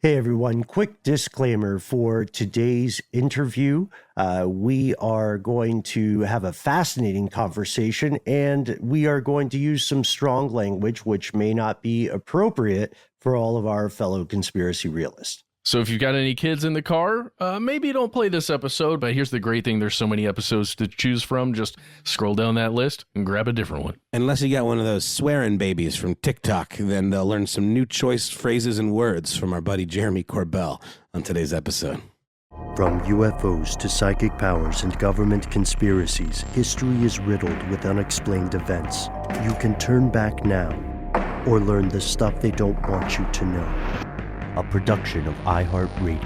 Hey everyone, quick disclaimer for today's interview. We are going to have a fascinating conversation and we are going to use some strong language which may not be appropriate for all of our fellow conspiracy realists. So if you've got any kids in the car, maybe don't play this episode, but here's the great thing. There's so many episodes to choose from. Just scroll down that list and grab a different one. Unless you got one of those swearing babies from TikTok, then they'll learn some new choice phrases and words from our buddy Jeremy Corbell on today's episode. From UFOs to psychic powers and government conspiracies, history is riddled with unexplained events. You can turn back now or learn the stuff they don't want you to know. A production of iHeartRadio.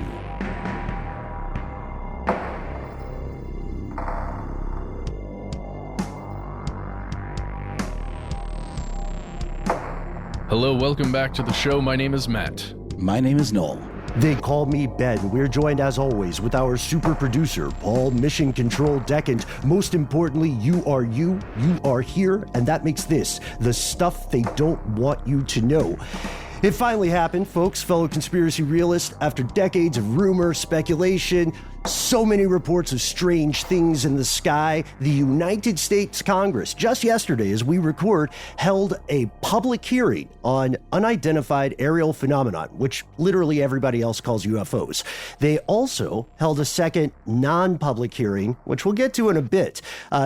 Hello, welcome back to the show. My name is Matt. My name is Noel. They call me Ben. We're joined as always with our super producer, Paul Mission Control Decant. Most importantly, you are here, and that makes this the stuff they don't want you to know. It finally happened, folks, fellow conspiracy realists. After decades of rumor, speculation, so many reports of strange things in the sky, the United States Congress, just yesterday as we record, held a public hearing on unidentified aerial phenomenon, which literally everybody else calls UFOs. They also held a second non-public hearing, which we'll get to in a bit.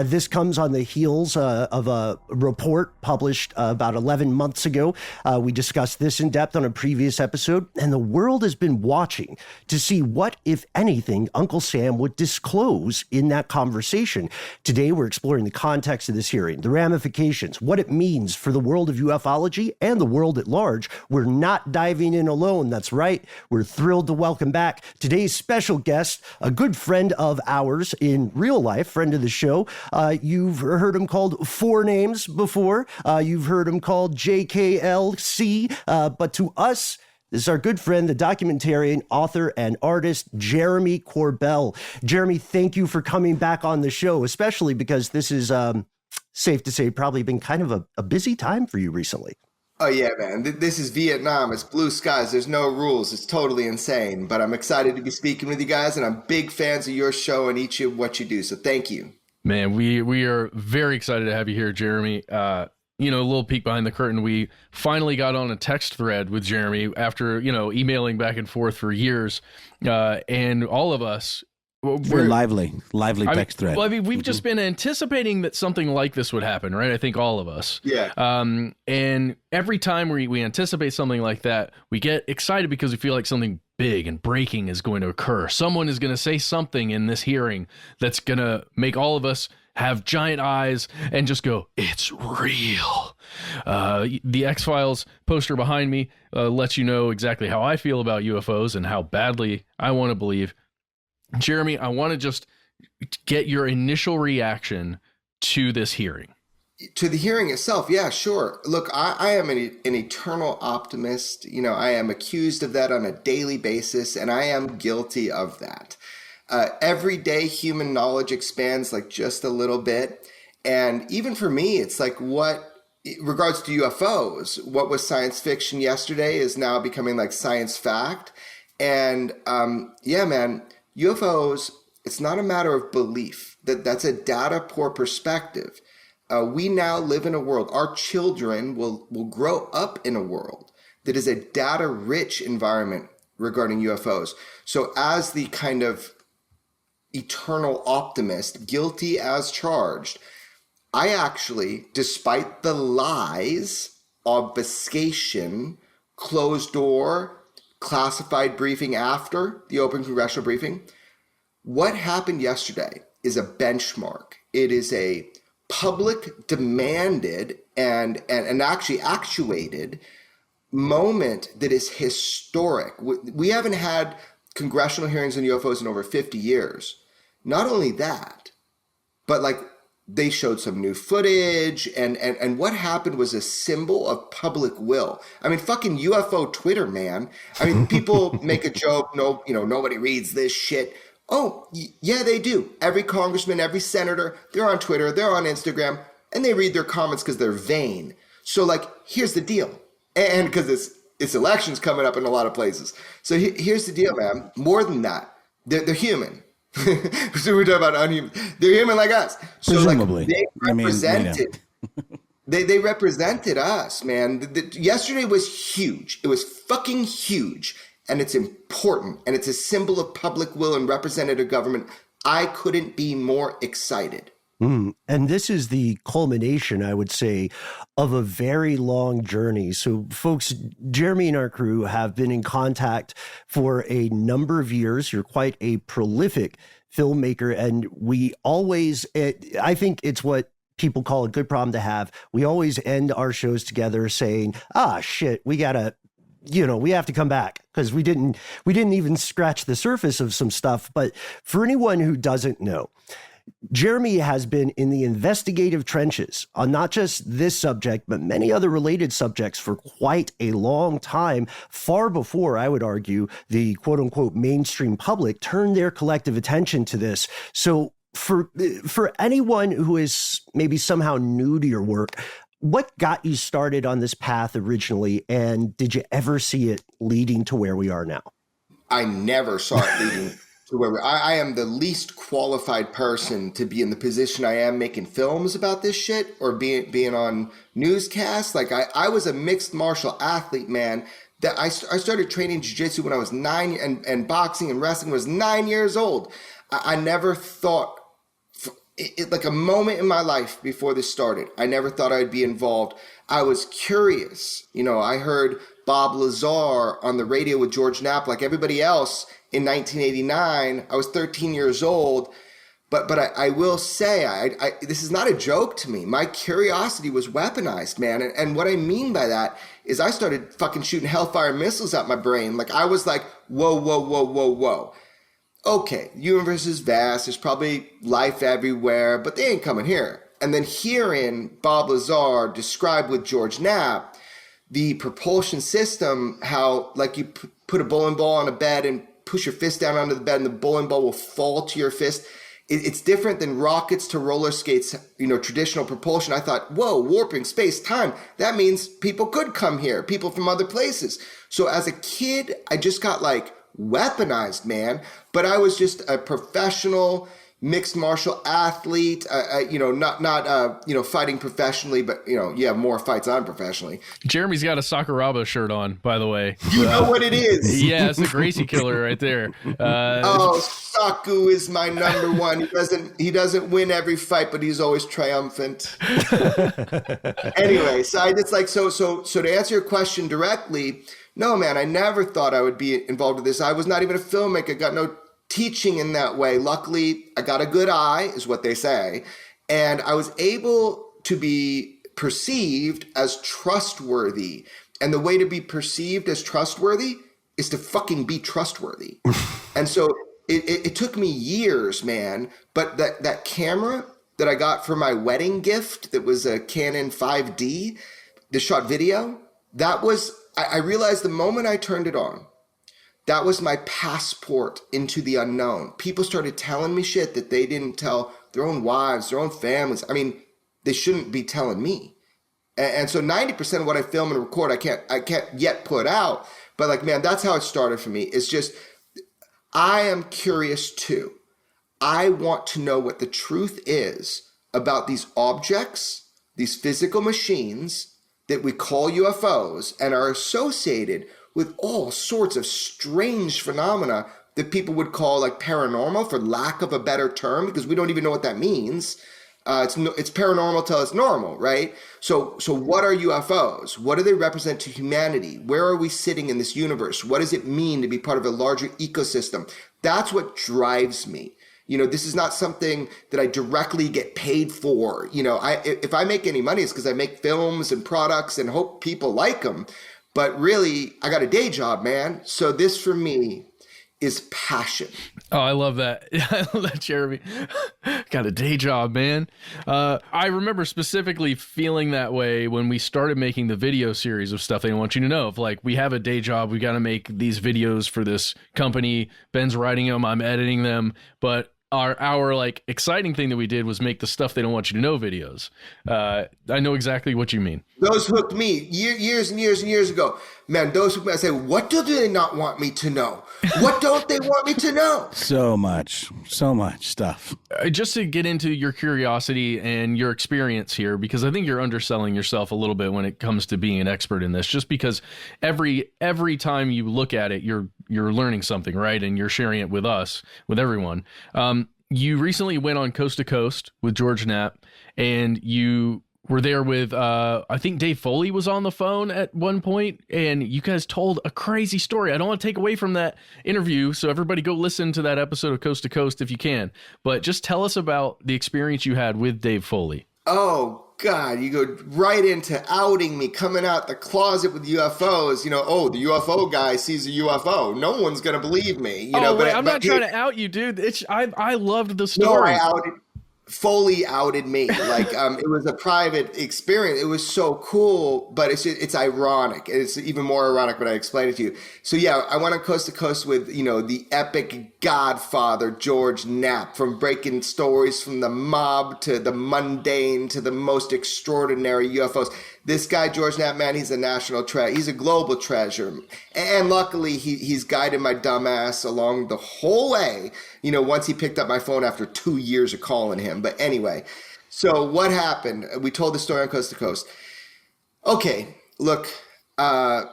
This comes on the heels of a report published about 11 months ago. We discussed this in depth on a previous episode, and the world has been watching to see what, if anything, Uncle Sam would disclose in that conversation. Today, we're exploring the context of this hearing, the ramifications, what it means for the world of ufology and the world at large. We're not diving in alone. That's right. We're thrilled to welcome back today's special guest, a good friend of ours in real life, friend of the show. You've heard him called four names before. You've heard him called JKLC, but to us, this is our good friend, the documentarian, author, and artist, Jeremy Corbell. Jeremy, thank you for coming back on the show, especially because this is, safe to say, probably been kind of a busy time for you recently. Oh, yeah, man. This is Vietnam. It's blue skies. There's no rules. It's totally insane. But I'm excited to be speaking with you guys, and I'm big fans of your show and each of what you do. So thank you. Man, we are very excited to have you here, Jeremy. A little peek behind the curtain. We finally got on a text thread with Jeremy after, emailing back and forth for years. And all of us... We're lively text thread. Well, we've just been anticipating that something like this would happen, right? I think all of us. Yeah. And every time we anticipate something like that, we get excited because we feel like something big and breaking is going to occur. Someone is going to say something in this hearing that's going to make all of us have giant eyes and just go, it's real. The X-Files poster behind me lets you know exactly how I feel about UFOs and how badly I want to believe. Jeremy, I want to just get your initial reaction to this hearing. To the hearing itself, yeah, sure. Look, I am an eternal optimist. I am accused of that on a daily basis, and I am guilty of that. Every day, human knowledge expands like just a little bit. And even for me, it's like regards to UFOs, what was science fiction yesterday is now becoming like science fact. And yeah, man, UFOs, it's not a matter of belief. That's a data poor perspective. We now live in a world, our children will grow up in a world that is a data rich environment regarding UFOs. So as the kind of eternal optimist, guilty as charged, I actually, despite the lies, obfuscation, closed door, classified briefing after the open congressional briefing, what happened yesterday is a benchmark. It is a public demanded and actually actuated moment that is historic. We haven't had congressional hearings on UFOs in over 50 years. Not only that, but like they showed some new footage and what happened was a symbol of public will. I mean, fucking UFO Twitter, man. I mean, people make a joke, nobody reads this shit. Oh, yeah, they do. Every congressman, every senator, they're on Twitter, they're on Instagram, and they read their comments because they're vain. So like, here's the deal. And because it's it's elections coming up in a lot of places. So here's the deal, man. More than that, they're human. So we're talking about unhuman. They're human like us. So Presumably. they represented. They represented us, man. Yesterday was huge. It was fucking huge, and it's important, and it's a symbol of public will and representative government. I couldn't be more excited. And this is the culmination, I would say, of a very long journey. So, folks, Jeremy and our crew have been in contact for a number of years. You're quite a prolific filmmaker, and we always, I think it's what people call a good problem to have. We always end our shows together saying, shit, we have to come back because we didn't even scratch the surface of some stuff. But for anyone who doesn't know, Jeremy has been in the investigative trenches on not just this subject, but many other related subjects for quite a long time, far before, I would argue, the quote unquote mainstream public turned their collective attention to this. So for anyone who is maybe somehow new to your work, what got you started on this path originally, and did you ever see it leading to where we are now? I never saw it leading to where I am the least qualified person to be in the position I am making films about this shit or being on newscasts. Like I was a mixed martial athlete, man. That I started training jiu-jitsu when I was 9 and boxing and wrestling when I was 9 years old. I never thought, like a moment in my life before this started, I never thought I'd be involved. I was curious. I heard Bob Lazar on the radio with George Knapp like everybody else in 1989. I was 13 years old. But I will say, I this is not a joke to me. My curiosity was weaponized, man. And what I mean by that is I started fucking shooting hellfire missiles at my brain. Like I was like, whoa. Okay, the universe is vast. There's probably life everywhere, but they ain't coming here. And then hearing Bob Lazar describe with George Knapp the propulsion system, how like you put a bowling ball on a bed and push your fist down onto the bed and the bowling ball will fall to your fist. It's different than rockets to roller skates, traditional propulsion. I thought, whoa, warping space, time. That means people could come here, people from other places. So as a kid, I just got like weaponized, man. But I was just a professional mixed martial athlete, not fighting professionally, but, more fights on professionally. Jeremy's got a Sakuraba shirt on, by the way. You know what it is. Yeah, it's the Gracie Killer right there. Saku is my number one. He doesn't win every fight, but he's always triumphant. Anyway, so I just like, so to answer your question directly, no, man, I never thought I would be involved with this. I was not even a filmmaker, got no teaching in that way. Luckily, I got a good eye, is what they say. And I was able to be perceived as trustworthy. And the way to be perceived as trustworthy is to fucking be trustworthy. And so it took me years, man. But that camera that I got for my wedding gift, that was a Canon 5D, that shot video, that was, I realized the moment I turned it on, that was my passport into the unknown. People started telling me shit that they didn't tell their own wives, their own families. I mean, they shouldn't be telling me. And so 90% of what I film and record, I can't yet put out. But like, man, that's how it started for me. It's just, I am curious too. I want to know what the truth is about these objects, these physical machines that we call UFOs and are associated with all sorts of strange phenomena that people would call like paranormal, for lack of a better term, because we don't even know what that means. It's paranormal till it's normal, right? So what are UFOs? What do they represent to humanity? Where are we sitting in this universe? What does it mean to be part of a larger ecosystem? That's what drives me. This is not something that I directly get paid for. If I make any money, it's because I make films and products and hope people like them. But really, I got a day job, man. So this for me is passion. Oh, I love that. I love that, Jeremy. Got a day job, man. I remember specifically feeling that way when we started making the video series of Stuff They Want You to Know. Of like, we have a day job. We got to make these videos for this company. Ben's writing them. I'm editing them. But our like exciting thing that we did was make the stuff they don't want you to know videos. I know exactly what you mean. Those hooked me years and years and years ago. Man, those hooked me. I say, what do they not want me to know? What don't they want me to know? So much stuff. Just to get into your curiosity and your experience here, because I think you're underselling yourself a little bit when it comes to being an expert in this, just because every time you look at it, you're learning something, right? And you're sharing it with us, with everyone. You recently went on Coast to Coast with George Knapp, and you were there with, I think Dave Foley was on the phone at one point, and you guys told a crazy story. I don't want to take away from that interview, so everybody go listen to that episode of Coast to Coast if you can. But just tell us about the experience you had with Dave Foley. Oh, God, you go right into outing me, coming out the closet with UFOs. You know, oh, the UFO guy sees a UFO. No one's going to believe me. You know, I'm not trying to out you, dude. I loved the story. No, Foley outed me. Like, it was a private experience. It was so cool, but it's ironic. It's even more ironic when I explain it to you. So yeah, I went on Coast to Coast with, the epic godfather, George Knapp, from breaking stories from the mob to the mundane to the most extraordinary UFOs. This guy, George Knapp, man, he's a national treasure. He's a global treasure. And luckily, he's guided my dumbass along the whole way, once he picked up my phone after 2 years of calling him. But anyway, so what happened? We told the story on Coast to Coast. Okay, look, I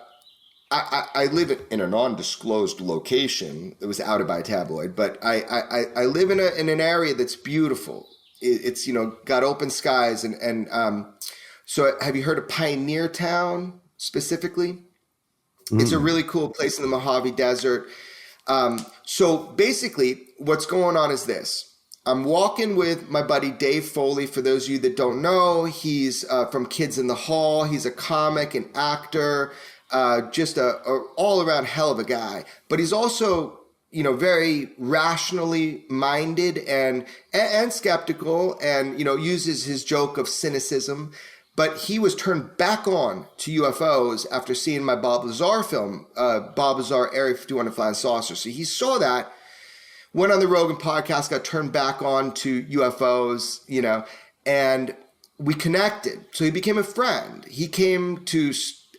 live in a non-disclosed location. It was outed by a tabloid, but I live in an area that's beautiful. It's got open skies and so have you heard of Pioneer Town specifically? It's a really cool place in the Mojave Desert. So basically what's going on is this. I'm walking with my buddy Dave Foley. For those of you that don't know, he's from Kids in the Hall. He's a comic, an actor, just a all-around hell of a guy. But he's also, very rationally minded and skeptical and, uses his joke of cynicism. But he was turned back on to UFOs after seeing my Bob Lazar film, Bob Lazar, Area 51 and Flying Saucer. So he saw that, went on the Rogan podcast, got turned back on to UFOs, and we connected. So he became a friend. He came to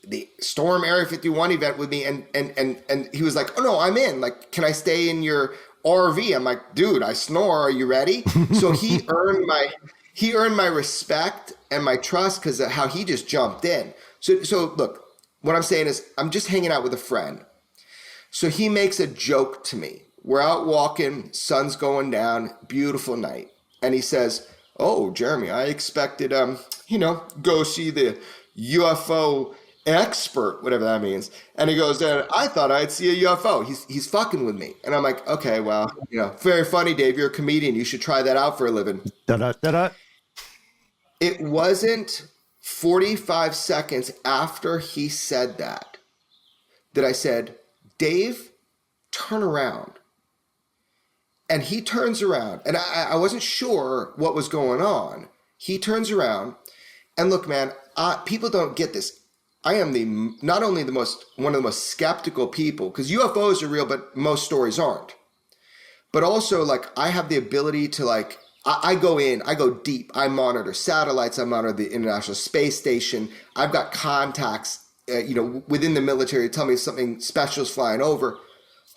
the Storm Area 51 event with me, and he was like, oh, no, I'm in. Like, can I stay in your RV? I'm like, dude, I snore. Are you ready? So he earned my respect and my trust because of how he just jumped in. So look, what I'm saying is I'm just hanging out with a friend. So he makes a joke to me. We're out walking, sun's going down, beautiful night. And he says, oh, Jeremy, I expected, go see the UFO expert, whatever that means. And he goes, I thought I'd see a UFO. He's fucking with me. And I'm like, okay, well, very funny, Dave. You're a comedian. You should try that out for a living. Da-da-da-da. It wasn't 45 seconds after he said that I said, Dave, turn around. And he turns around, and I wasn't sure what was going on. He turns around, and look, man, people don't get this. I am not only one of the most skeptical people, because UFOs are real, but most stories aren't. But also, I have the ability to, I go deep. I monitor satellites. I monitor the International Space Station. I've got contacts, within the military tell me if something special is flying over.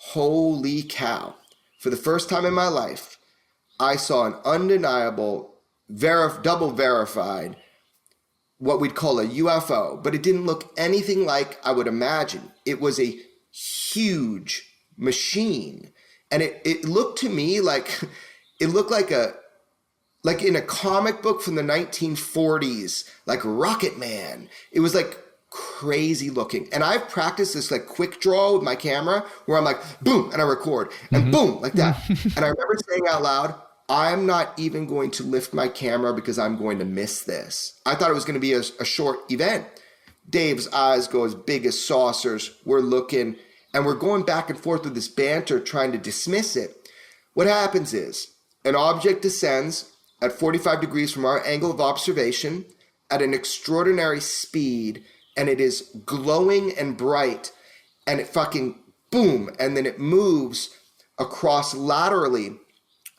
Holy cow. For the first time in my life, I saw an undeniable, double verified, what we'd call a UFO, but it didn't look anything like I would imagine. It was a huge machine. And it looked to me like in a comic book from the 1940s, like Rocket Man. It was crazy looking. And I've practiced this quick draw with my camera where I'm boom, and I record, and boom, like that. And I remember saying out loud, I'm not even going to lift my camera because I'm going to miss this. I thought it was going to be a short event. Dave's eyes go as big as saucers. We're looking, and we're going back and forth with this banter trying to dismiss it. What happens is an object descends at 45 degrees from our angle of observation at an extraordinary speed, and it is glowing and bright, and it fucking boom, and then it moves across laterally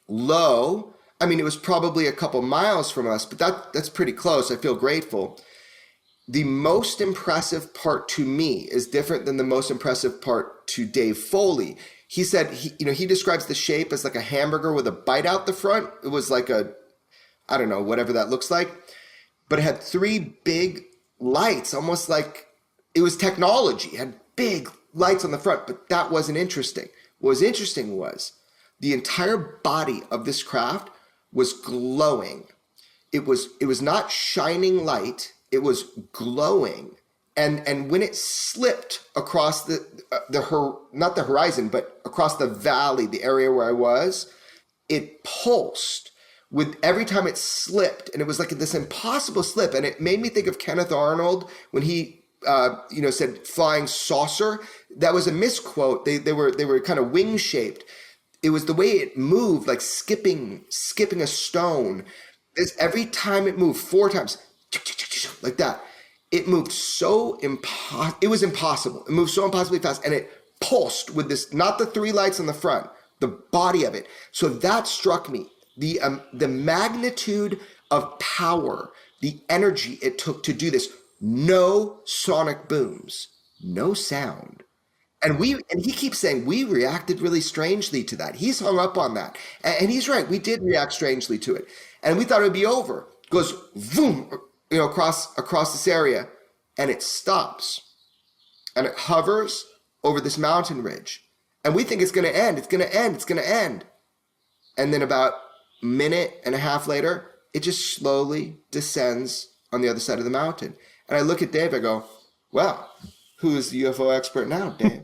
low. I mean, it was probably a couple miles from us, but that's pretty close. I feel grateful. The most impressive part to me is different than the most impressive part to Dave Foley. He said, he describes the shape as like a hamburger with a bite out the front. It was like I don't know, whatever that looks like. But it had 3 big lights, almost like it was technology. It had big lights on the front, but that wasn't interesting. What was interesting was the entire body of this craft was glowing. It was not shining light. It was glowing. And when it slipped across not the horizon, but across the valley, the area where I was, it pulsed with every time it slipped. And it was like this impossible slip. And it made me think of Kenneth Arnold when he, said flying saucer. That was a misquote. They were kind of wing shaped. It was the way it moved, like skipping a stone. Every time it moved 4 times, like that. It moved it was impossible. It moved so impossibly fast, and it pulsed with this, not the 3 lights on the front, the body of it. So that struck me. The magnitude of power, the energy it took to do this. No sonic booms, no sound. And he keeps saying we reacted really strangely to that. He's hung up on that. And he's right. We did react strangely to it. And we thought it would be over. It goes boom, across this area, and it stops. And it hovers over this mountain ridge. And we think it's going to end. It's going to end. It's going to end. And then about a minute and a half later, it just slowly descends on the other side of the mountain. And I look at Dave, I go, well, who is the UFO expert now, Dave?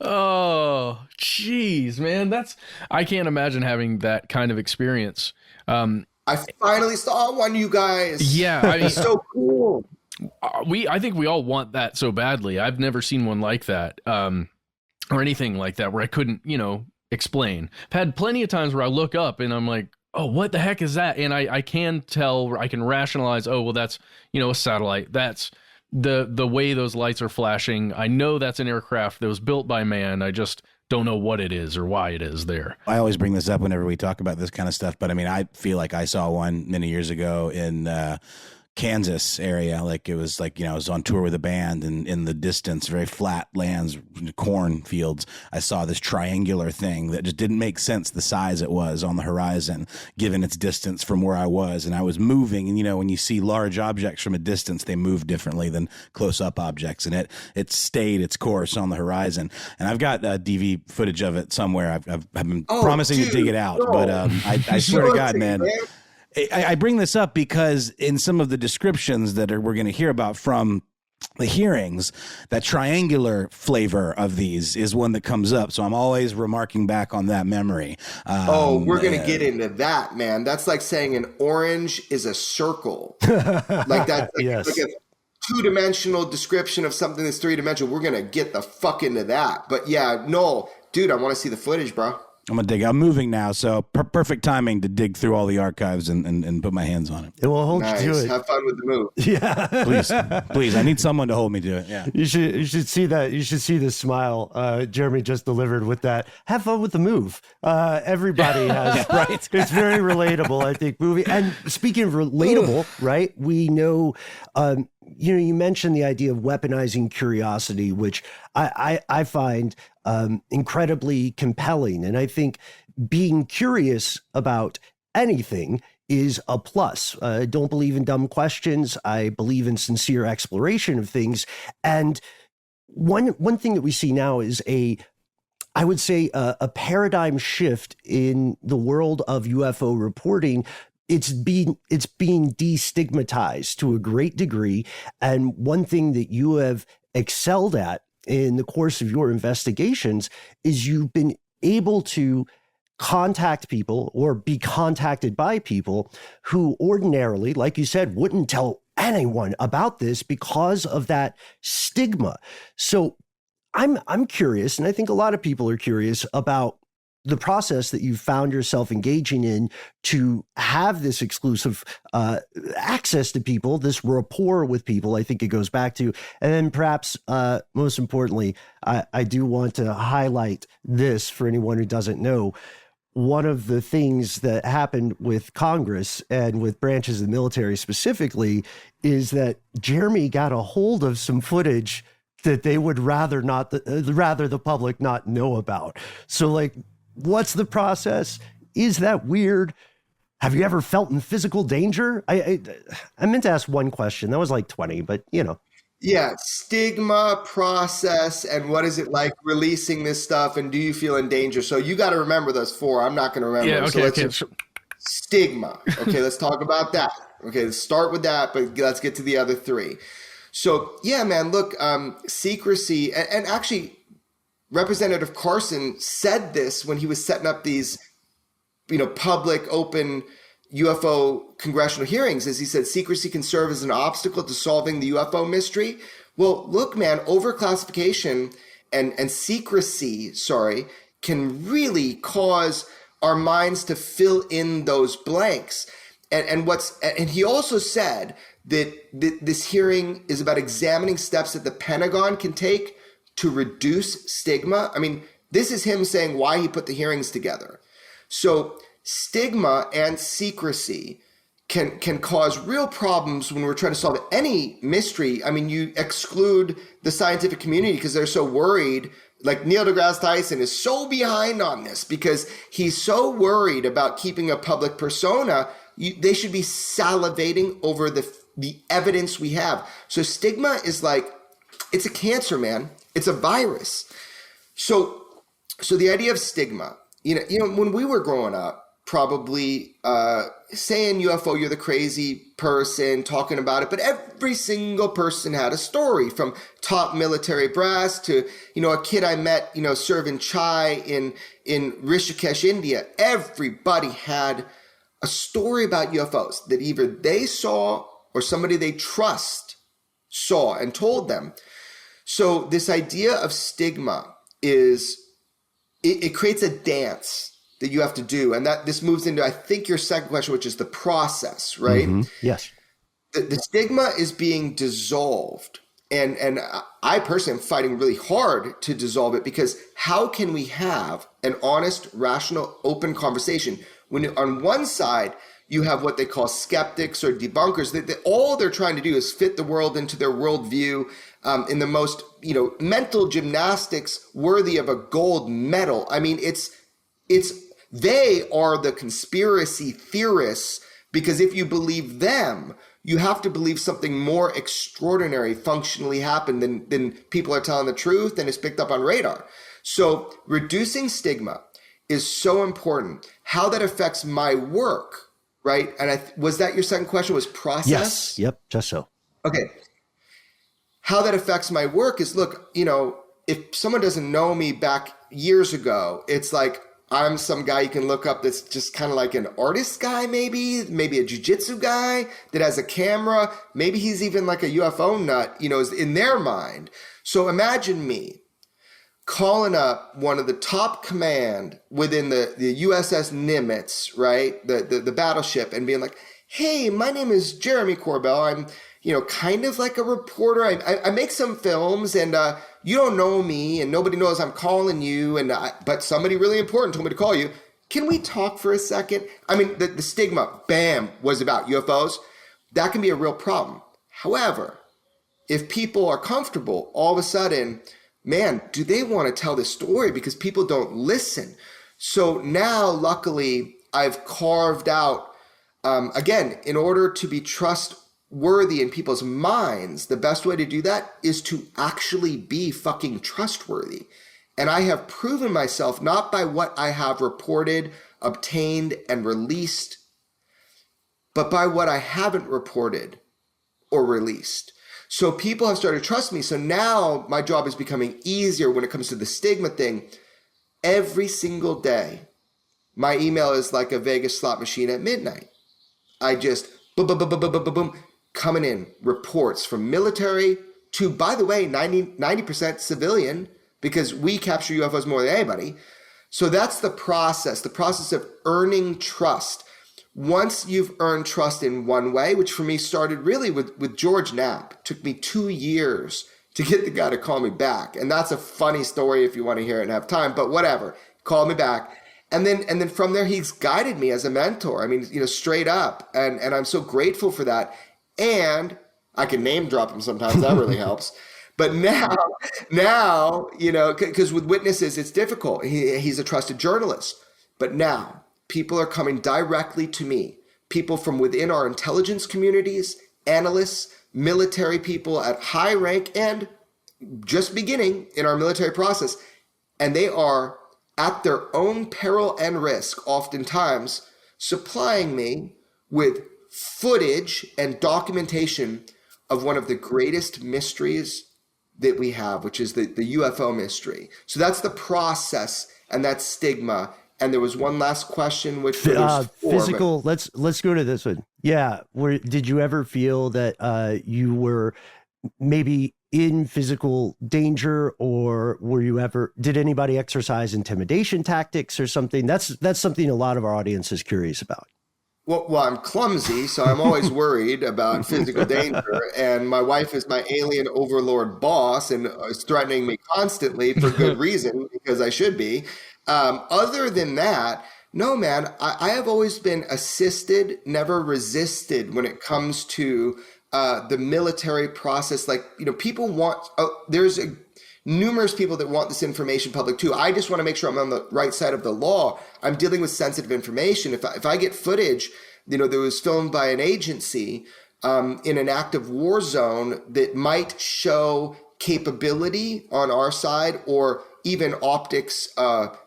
Oh, jeez, man. I can't imagine having that kind of experience. I finally saw one, you guys. Yeah. I mean, it's so cool. I think we all want that so badly. I've never seen one like that, or anything like that where I couldn't, explain. I've had plenty of times where I look up and I'm like, oh, what the heck is that? And I can tell, I can rationalize, oh, well, that's, a satellite. That's the way those lights are flashing. I know that's an aircraft that was built by man. I just don't know what it is or why it is there. I always bring this up whenever we talk about this kind of stuff, but I mean, I feel like I saw one many years ago in Kansas area. Like it was like, I was on tour with a band, and in the distance, very flat lands, corn fields, I saw this triangular thing that just didn't make sense, the size it was on the horizon, given its distance from where I was. And I was moving, and when you see large objects from a distance, they move differently than close-up objects. And it stayed its course on the horizon. And I've got DV footage of it somewhere. I've been promising to dig it out, but I swear to God, man. I bring this up because in some of the descriptions that we're going to hear about from the hearings, that triangular flavor of these is one that comes up. So I'm always remarking back on that memory. We're going to get into that, man. That's like saying an orange is a circle. Like that's yes. Like a 2-dimensional description of something that's 3-dimensional. We're going to get the fuck into that. But yeah, no, dude, I want to see the footage, bro. I'm going to dig. I'm moving now, so perfect timing to dig through all the archives and put my hands on it. It will hold you to it. Have fun with the move. Yeah. Please. I need someone to hold me to it. Yeah. You should see that. You should see the smile Jeremy just delivered with that. Have fun with the move. Everybody has. Right. It's very relatable, I think, movie. And speaking of relatable, right, we know, you mentioned the idea of weaponizing curiosity, which I find incredibly compelling. And I think being curious about anything is a plus. I don't believe in dumb questions. I believe in sincere exploration of things. And one thing that we see now is I would say a paradigm shift in the world of UFO reporting. It's being destigmatized to a great degree. And one thing that you have excelled at in the course of your investigations is you've been able to contact people or be contacted by people who ordinarily, like you said, wouldn't tell anyone about this because of that stigma. So I'm curious, and I think a lot of people are curious about the process that you found yourself engaging in to have this exclusive access to people, this rapport with people, I think it goes back to. And then perhaps most importantly, I do want to highlight this for anyone who doesn't know. One of the things that happened with Congress and with branches of the military specifically is that Jeremy got a hold of some footage that they would rather the public not know about. So like, what's the process? Is that weird? Have you ever felt in physical danger? I meant to ask one question. That was like 20, but you know. Yeah, stigma, process, and what is it like releasing this stuff, and do you feel in danger? So you got to remember those four. I'm not going to remember. Yeah, okay, So stigma. Okay, let's talk about that. Okay, let's start with that, but let's get to the other three. So yeah, man, look, secrecy, and actually Representative Carson said this when he was setting up these, public, open UFO congressional hearings, as he said, secrecy can serve as an obstacle to solving the UFO mystery. Well, look, man, overclassification and secrecy, can really cause our minds to fill in those blanks. And he also said that this hearing is about examining steps that the Pentagon can take to reduce stigma. I mean, this is him saying why he put the hearings together. So stigma and secrecy can cause real problems when we're trying to solve any mystery. I mean, you exclude the scientific community because they're so worried. Like Neil deGrasse Tyson is so behind on this because he's so worried about keeping a public persona. They should be salivating over the evidence we have. So stigma is like, it's a cancer, man. It's a virus. So the idea of stigma, when we were growing up, probably saying UFO, you're the crazy person talking about it, but every single person had a story, from top military brass to, a kid I met, serving chai in Rishikesh, India. Everybody had a story about UFOs that either they saw or somebody they trust saw and told them. So this idea of stigma is, it creates a dance that you have to do. And that this moves into, I think, your second question, which is the process, right? Mm-hmm. Yes. The stigma is being dissolved. And I personally am fighting really hard to dissolve it, because how can we have an honest, rational, open conversation when on one side you have what they call skeptics or debunkers, that all they're trying to do is fit the world into their worldview in the most, mental gymnastics worthy of a gold medal. I mean, they are the conspiracy theorists, because if you believe them, you have to believe something more extraordinary functionally happened than people are telling the truth and is picked up on radar. So reducing stigma is so important. How that affects my work, right? And was that your second question, was process? Yes. Yep. Just so. Okay. How that affects my work is, look, if someone doesn't know me back years ago, it's like I'm some guy you can look up that's just kind of like an artist guy, maybe a jiu-jitsu guy that has a camera. Maybe he's even like a UFO nut, is in their mind. So imagine me calling up one of the top command within the USS Nimitz, right? The battleship, and being like, hey, my name is Jeremy Corbell. I'm, kind of like a reporter. I make some films, and you don't know me, and nobody knows I'm calling you, but somebody really important told me to call you. Can we talk for a second? I mean, the stigma, bam, was about UFOs. That can be a real problem. However, if people are comfortable, all of a sudden, man, do they want to tell this story? Because people don't listen. So now, luckily, I've carved out, again, in order to be trustworthy in people's minds, the best way to do that is to actually be fucking trustworthy. And I have proven myself not by what I have reported, obtained, and released, but by what I haven't reported or released. So people have started to trust me. So now my job is becoming easier when it comes to the stigma thing. Every single day, my email is like a Vegas slot machine at midnight. I just boom, boom, boom, boom, boom, boom, boom, boom, coming in reports from military to, by the way, 90% civilian, because we capture UFOs more than anybody, So that's the process of earning trust. Once you've earned trust in one way, which for me started really with George Knapp. It took me 2 years to get the guy to call me back. And that's a funny story if you want to hear it and have time, but whatever. Called me back. And then from there, he's guided me as a mentor. I mean, straight up. And I'm so grateful for that. And I can name drop him sometimes. That really helps. But now, because with witnesses, it's difficult. He's a trusted journalist. But now people are coming directly to me, people from within our intelligence communities, analysts, military people at high rank and just beginning in our military process. And they are at their own peril and risk, oftentimes supplying me with footage and documentation of one of the greatest mysteries that we have, which is the UFO mystery. So that's the process, and that's Stigma. And there was one last question, which was physical. Let's go to this one. Yeah, did you ever feel that you were maybe in physical danger, or did anybody exercise intimidation tactics or something? That's something a lot of our audience is curious about. Well, I'm clumsy, so I'm always worried about physical danger. And my wife is my alien overlord boss and is threatening me constantly for good reason, because I should be. Other than that, no, man, I have always been assisted, never resisted when it comes to the military process. Like, people want, there's numerous people that want this information public too. I just want to make sure I'm on the right side of the law. I'm dealing with sensitive information. If I get footage, that was filmed by an agency in an active war zone that might show capability on our side or even optics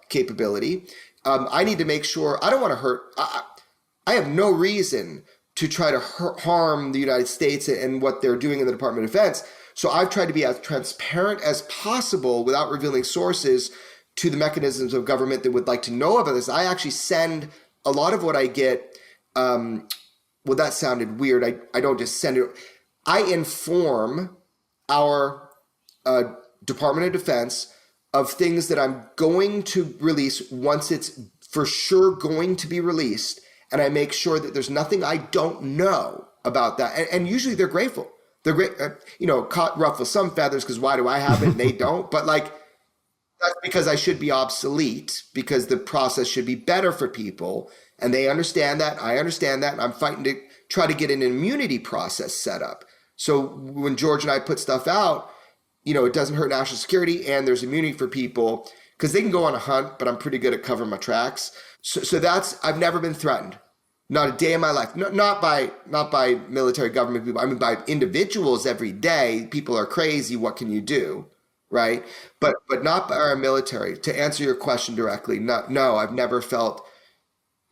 capability, I need to make sure I don't want to hurt. I have no reason to try to harm the United States and what they're doing in the Department of Defense. So I've tried to be as transparent as possible without revealing sources to the mechanisms of government that would like to know about this. I actually send a lot of what I get. Well, that sounded weird. I don't just send it. I inform our Department of Defense of things that I'm going to release once it's for sure going to be released. And I make sure that there's nothing I don't know about that. And usually they're grateful. They're great, ruffle some feathers because why do I have it and they don't? But that's because I should be obsolete, because the process should be better for people. And they understand that. I understand that. And I'm fighting to try to get an immunity process set up. So when George and I put stuff out, it doesn't hurt national security and there's immunity for people because they can go on a hunt, but I'm pretty good at covering my tracks. So I've never been threatened. Not a day in my life, not by military government people. I mean, by individuals every day. People are crazy. What can you do, right? But not by our military. To answer your question directly, no, I've never felt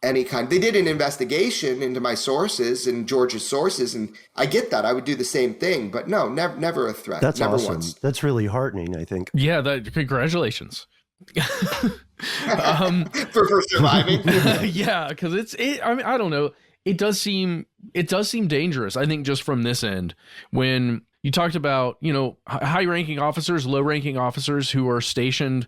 any kind. They did an investigation into my sources and George's sources, and I get that. I would do the same thing, but no, never a threat. That's never awesome. Once. That's really heartening, I think. Yeah, congratulations. for surviving. Yeah, because I mean, I don't know. It does seem dangerous. I think just from this end, when you talked about, high-ranking officers, low-ranking officers who are stationed,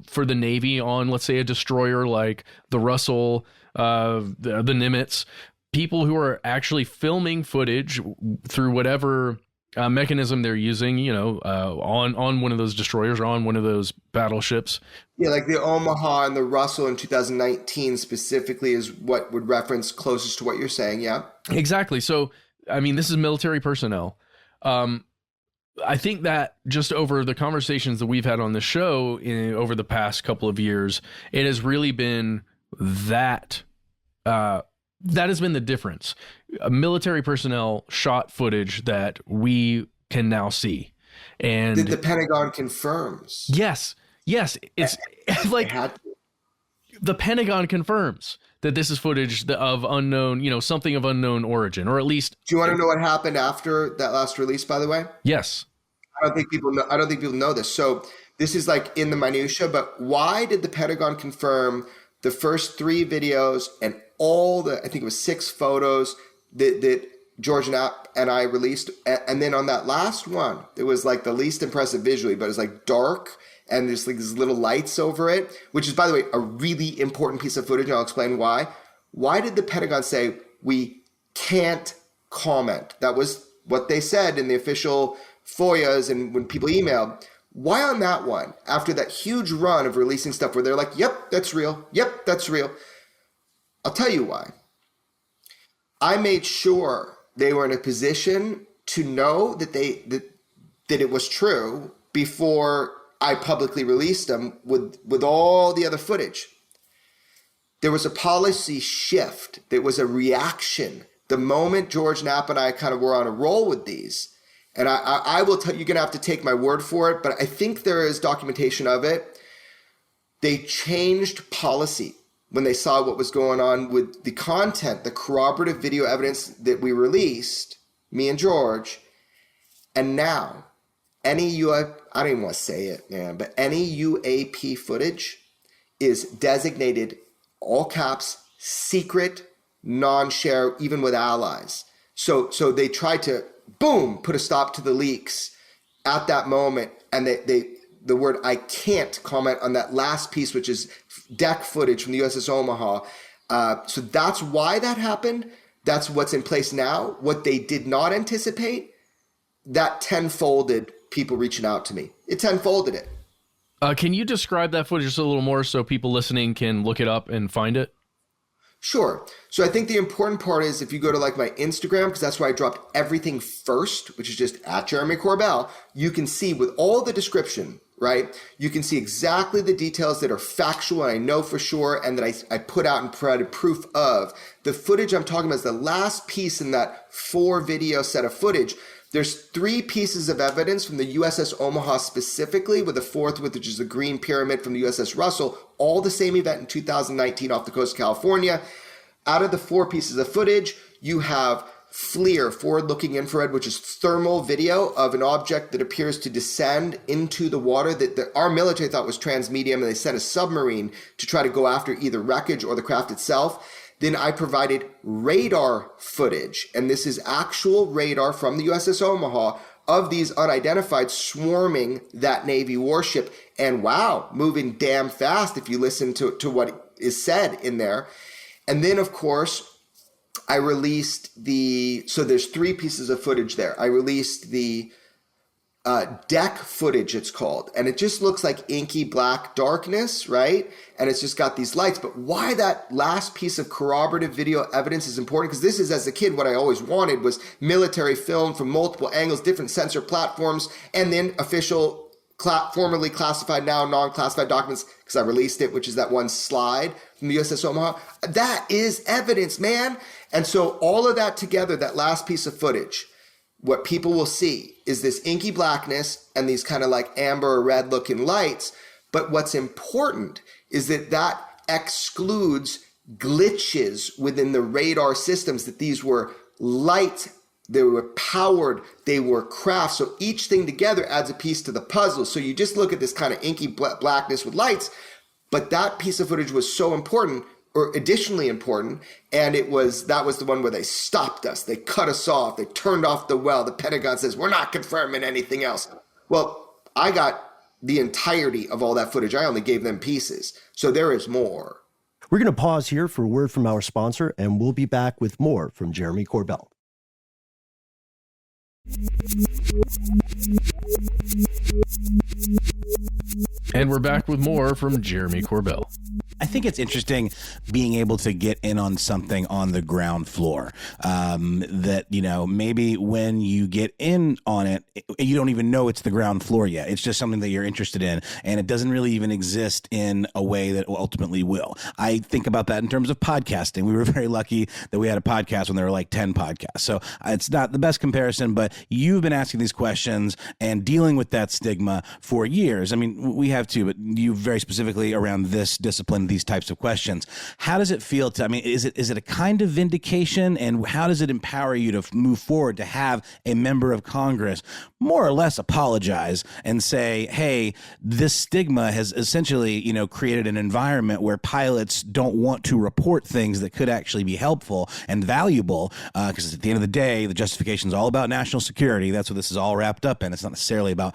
for the Navy on, let's say, a destroyer like the Russell, the Nimitz, people who are actually filming footage through whatever mechanism they're using, on one of those destroyers or on one of those battleships. Yeah, like the Omaha and the Russell in 2019 specifically is what would reference closest to what you're saying. Yeah, exactly. So, I mean, this is military personnel. I think that just over the conversations that we've had on the show over the past couple of years, it has really been that has been the difference. Military personnel shot footage that we can now see. And the Pentagon confirms. Yes. It's like the Pentagon confirms that this is footage of unknown, something of unknown origin, or at least. Do you want to know what happened after that last release, by the way? Yes. I don't think people know this. So this is like in the minutia, but why did the Pentagon confirm the first 3 videos and all I think it was 6 photos that George and I released. And then on that last one, it was like the least impressive visually, but it was like dark and there's like these little lights over it, which is, by the way, a really important piece of footage. And I'll explain why. Why did the Pentagon say we can't comment? That was what they said in the official FOIAs and when people emailed. Why on that one, after that huge run of releasing stuff where they're like, yep, that's real. Yep, that's real. I'll tell you why. I made sure they were in a position to know that that it was true before I publicly released them with all the other footage. There was a policy shift. There was a reaction. The moment George Knapp and I kind of were on a roll with these, and I will tell you, you're going to have to take my word for it, but I think there is documentation of it. They changed policy when they saw what was going on with the content, the corroborative video evidence that we released, me and George. And now, I don't even want to say it, man, but any UAP footage is designated, all caps, secret, non-share, even with allies. So they tried to, boom, put a stop to the leaks at that moment. And the word I can't comment on that last piece, which is deck footage from the USS Omaha. So that's why that happened. That's what's in place now. What they did not anticipate, that tenfolded people reaching out to me. It tenfolded it. Can you describe that footage just a little more so people listening can look it up and find it? Sure. So I think the important part is if you go to like my Instagram, because that's where I dropped everything first, which is just at Jeremy Corbell, you can see with all the description, right? You can see exactly the details that are factual and I know for sure and that I put out and provided proof of. The footage I'm talking about is the last piece in that 4-video set of footage. There's 3 pieces of evidence from the USS Omaha specifically, with the 4th, which is the green pyramid from the USS Russell, all the same event in 2019 off the coast of California. Out of the 4 pieces of footage, you have FLIR, forward-looking infrared, which is thermal video of an object that appears to descend into the water that our military thought was transmedium, and they sent a submarine to try to go after either wreckage or the craft itself. Then I provided radar footage, and this is actual radar from the USS Omaha of these unidentified swarming that Navy warship. And wow, moving damn fast if you listen to what is said in there. And then, of course, I released so there's 3 pieces of footage there. I released the deck footage, it's called, and it just looks like inky black darkness, right? And it's just got these lights. But why that last piece of corroborative video evidence is important, because this is, as a kid, what I always wanted was military film from multiple angles, different sensor platforms, and then official, formerly classified, now non-classified documents, because I released it, which is that one slide from the USS Omaha. That is evidence, man. And so all of that together, that last piece of footage, what people will see is this inky blackness and these kind of like amber or red looking lights. But what's important is that excludes glitches within the radar systems, that these were light, they were powered, they were craft. So each thing together adds a piece to the puzzle. So you just look at this kind of inky blackness with lights, but that piece of footage was so important, or additionally important, and that was the one where they stopped us, they cut us off, they turned off the well. The Pentagon says, we're not confirming anything else. Well, I got the entirety of all that footage. I only gave them pieces. So there is more. We're going to pause here for a word from our sponsor, and we'll be back with more from Jeremy Corbell. And we're back with more from Jeremy Corbell. I think it's interesting being able to get in on something on the ground floor, that, maybe when you get in on it, you don't even know it's the ground floor yet. It's just something that you're interested in, and it doesn't really even exist in a way that ultimately will. I think about that in terms of podcasting. We were very lucky that we had a podcast when there were like 10 podcasts. So it's not the best comparison, but you've been asking these questions and dealing with that stigma for years. I mean, we have too, but you very specifically around this discipline, these types of questions. How does it feel is it a kind of vindication, and how does it empower you to move forward, to have a member of Congress more or less apologize and say, hey, this stigma has essentially, created an environment where pilots don't want to report things that could actually be helpful and valuable, because at the end of the day, the justification is all about national security. That's what this is all wrapped up in. It's not necessarily about,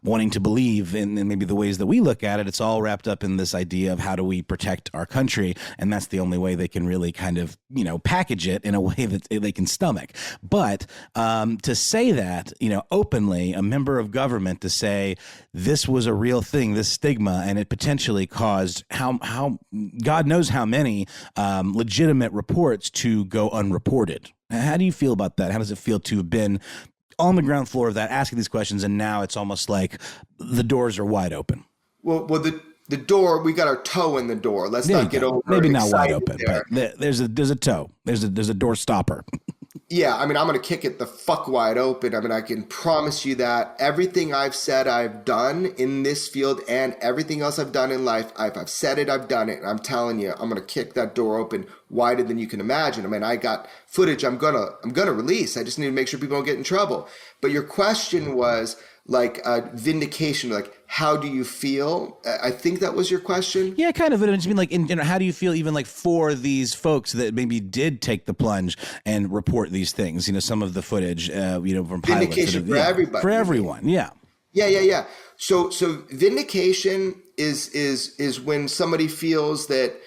wanting to believe in maybe the ways that we look at it. It's all wrapped up in this idea of how do we protect our country, and that's the only way they can really kind of, package it in a way that they can stomach. But to say that, openly, a member of government to say this was a real thing, this stigma, and it potentially caused how God knows how many legitimate reports to go unreported. How do you feel about that? How does it feel to have been on the ground floor of that, asking these questions, and now it's almost like the doors are wide open? Well, the door, we got our toe in the door. Let's not get over maybe not wide excited open, there. but there's a toe. There's a door stopper. Yeah, I mean, I'm going to kick it the fuck wide open. I mean, I can promise you that everything I've said I've done in this field and everything else I've done in life, I've said it, I've done it. And I'm telling you, I'm going to kick that door open wider than you can imagine. I mean, I got footage I'm going to release. I just need to make sure people don't get in trouble. But your question was like vindication, like how do you feel? I think that was your question. Yeah, kind of. I just mean like, how do you feel even like for these folks that maybe did take the plunge and report these things? Some of the footage, from pilots. Vindication for everybody. For everyone, yeah. Yeah. So vindication is when somebody feels that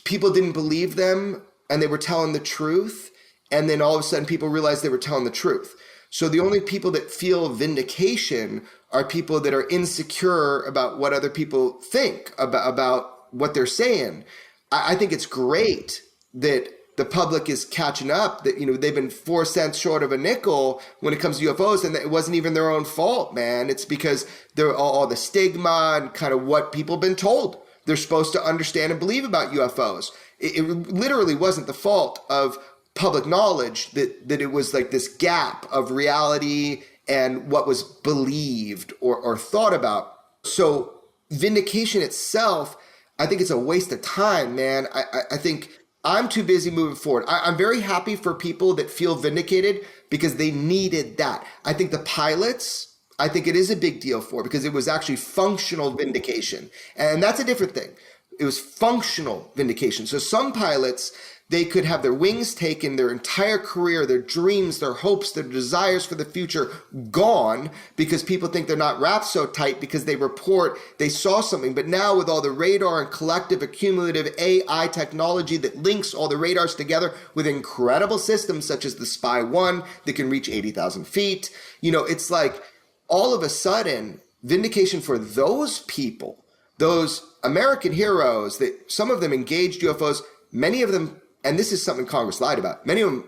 people didn't believe them and they were telling the truth, and then all of a sudden people realize they were telling the truth. So the only people that feel vindication are people that are insecure about what other people think about what they're saying. I think it's great that the public is catching up, that, they've been 4 cents short of a nickel when it comes to UFOs, and it wasn't even their own fault, man. It's because they're all the stigma and kind of what people have been told they're supposed to understand and believe about UFOs. It literally wasn't the fault of public knowledge that it was like this gap of reality and what was believed or thought about. So vindication itself, I think it's a waste of time, man. I think I'm too busy moving forward. I'm very happy for people that feel vindicated because they needed that. I think the pilots, I think it is a big deal for, because it was actually functional vindication. And that's a different thing. It was functional vindication. So some pilots, they could have their wings taken, their entire career, their dreams, their hopes, their desires for the future gone because people think they're not wrapped so tight because they report they saw something. But now with all the radar and collective accumulative AI technology that links all the radars together with incredible systems such as the Spy 1 that can reach 80,000 feet, it's like all of a sudden vindication for those people, those American heroes that some of them engaged UFOs, many of them, and this is something Congress lied about, many of them,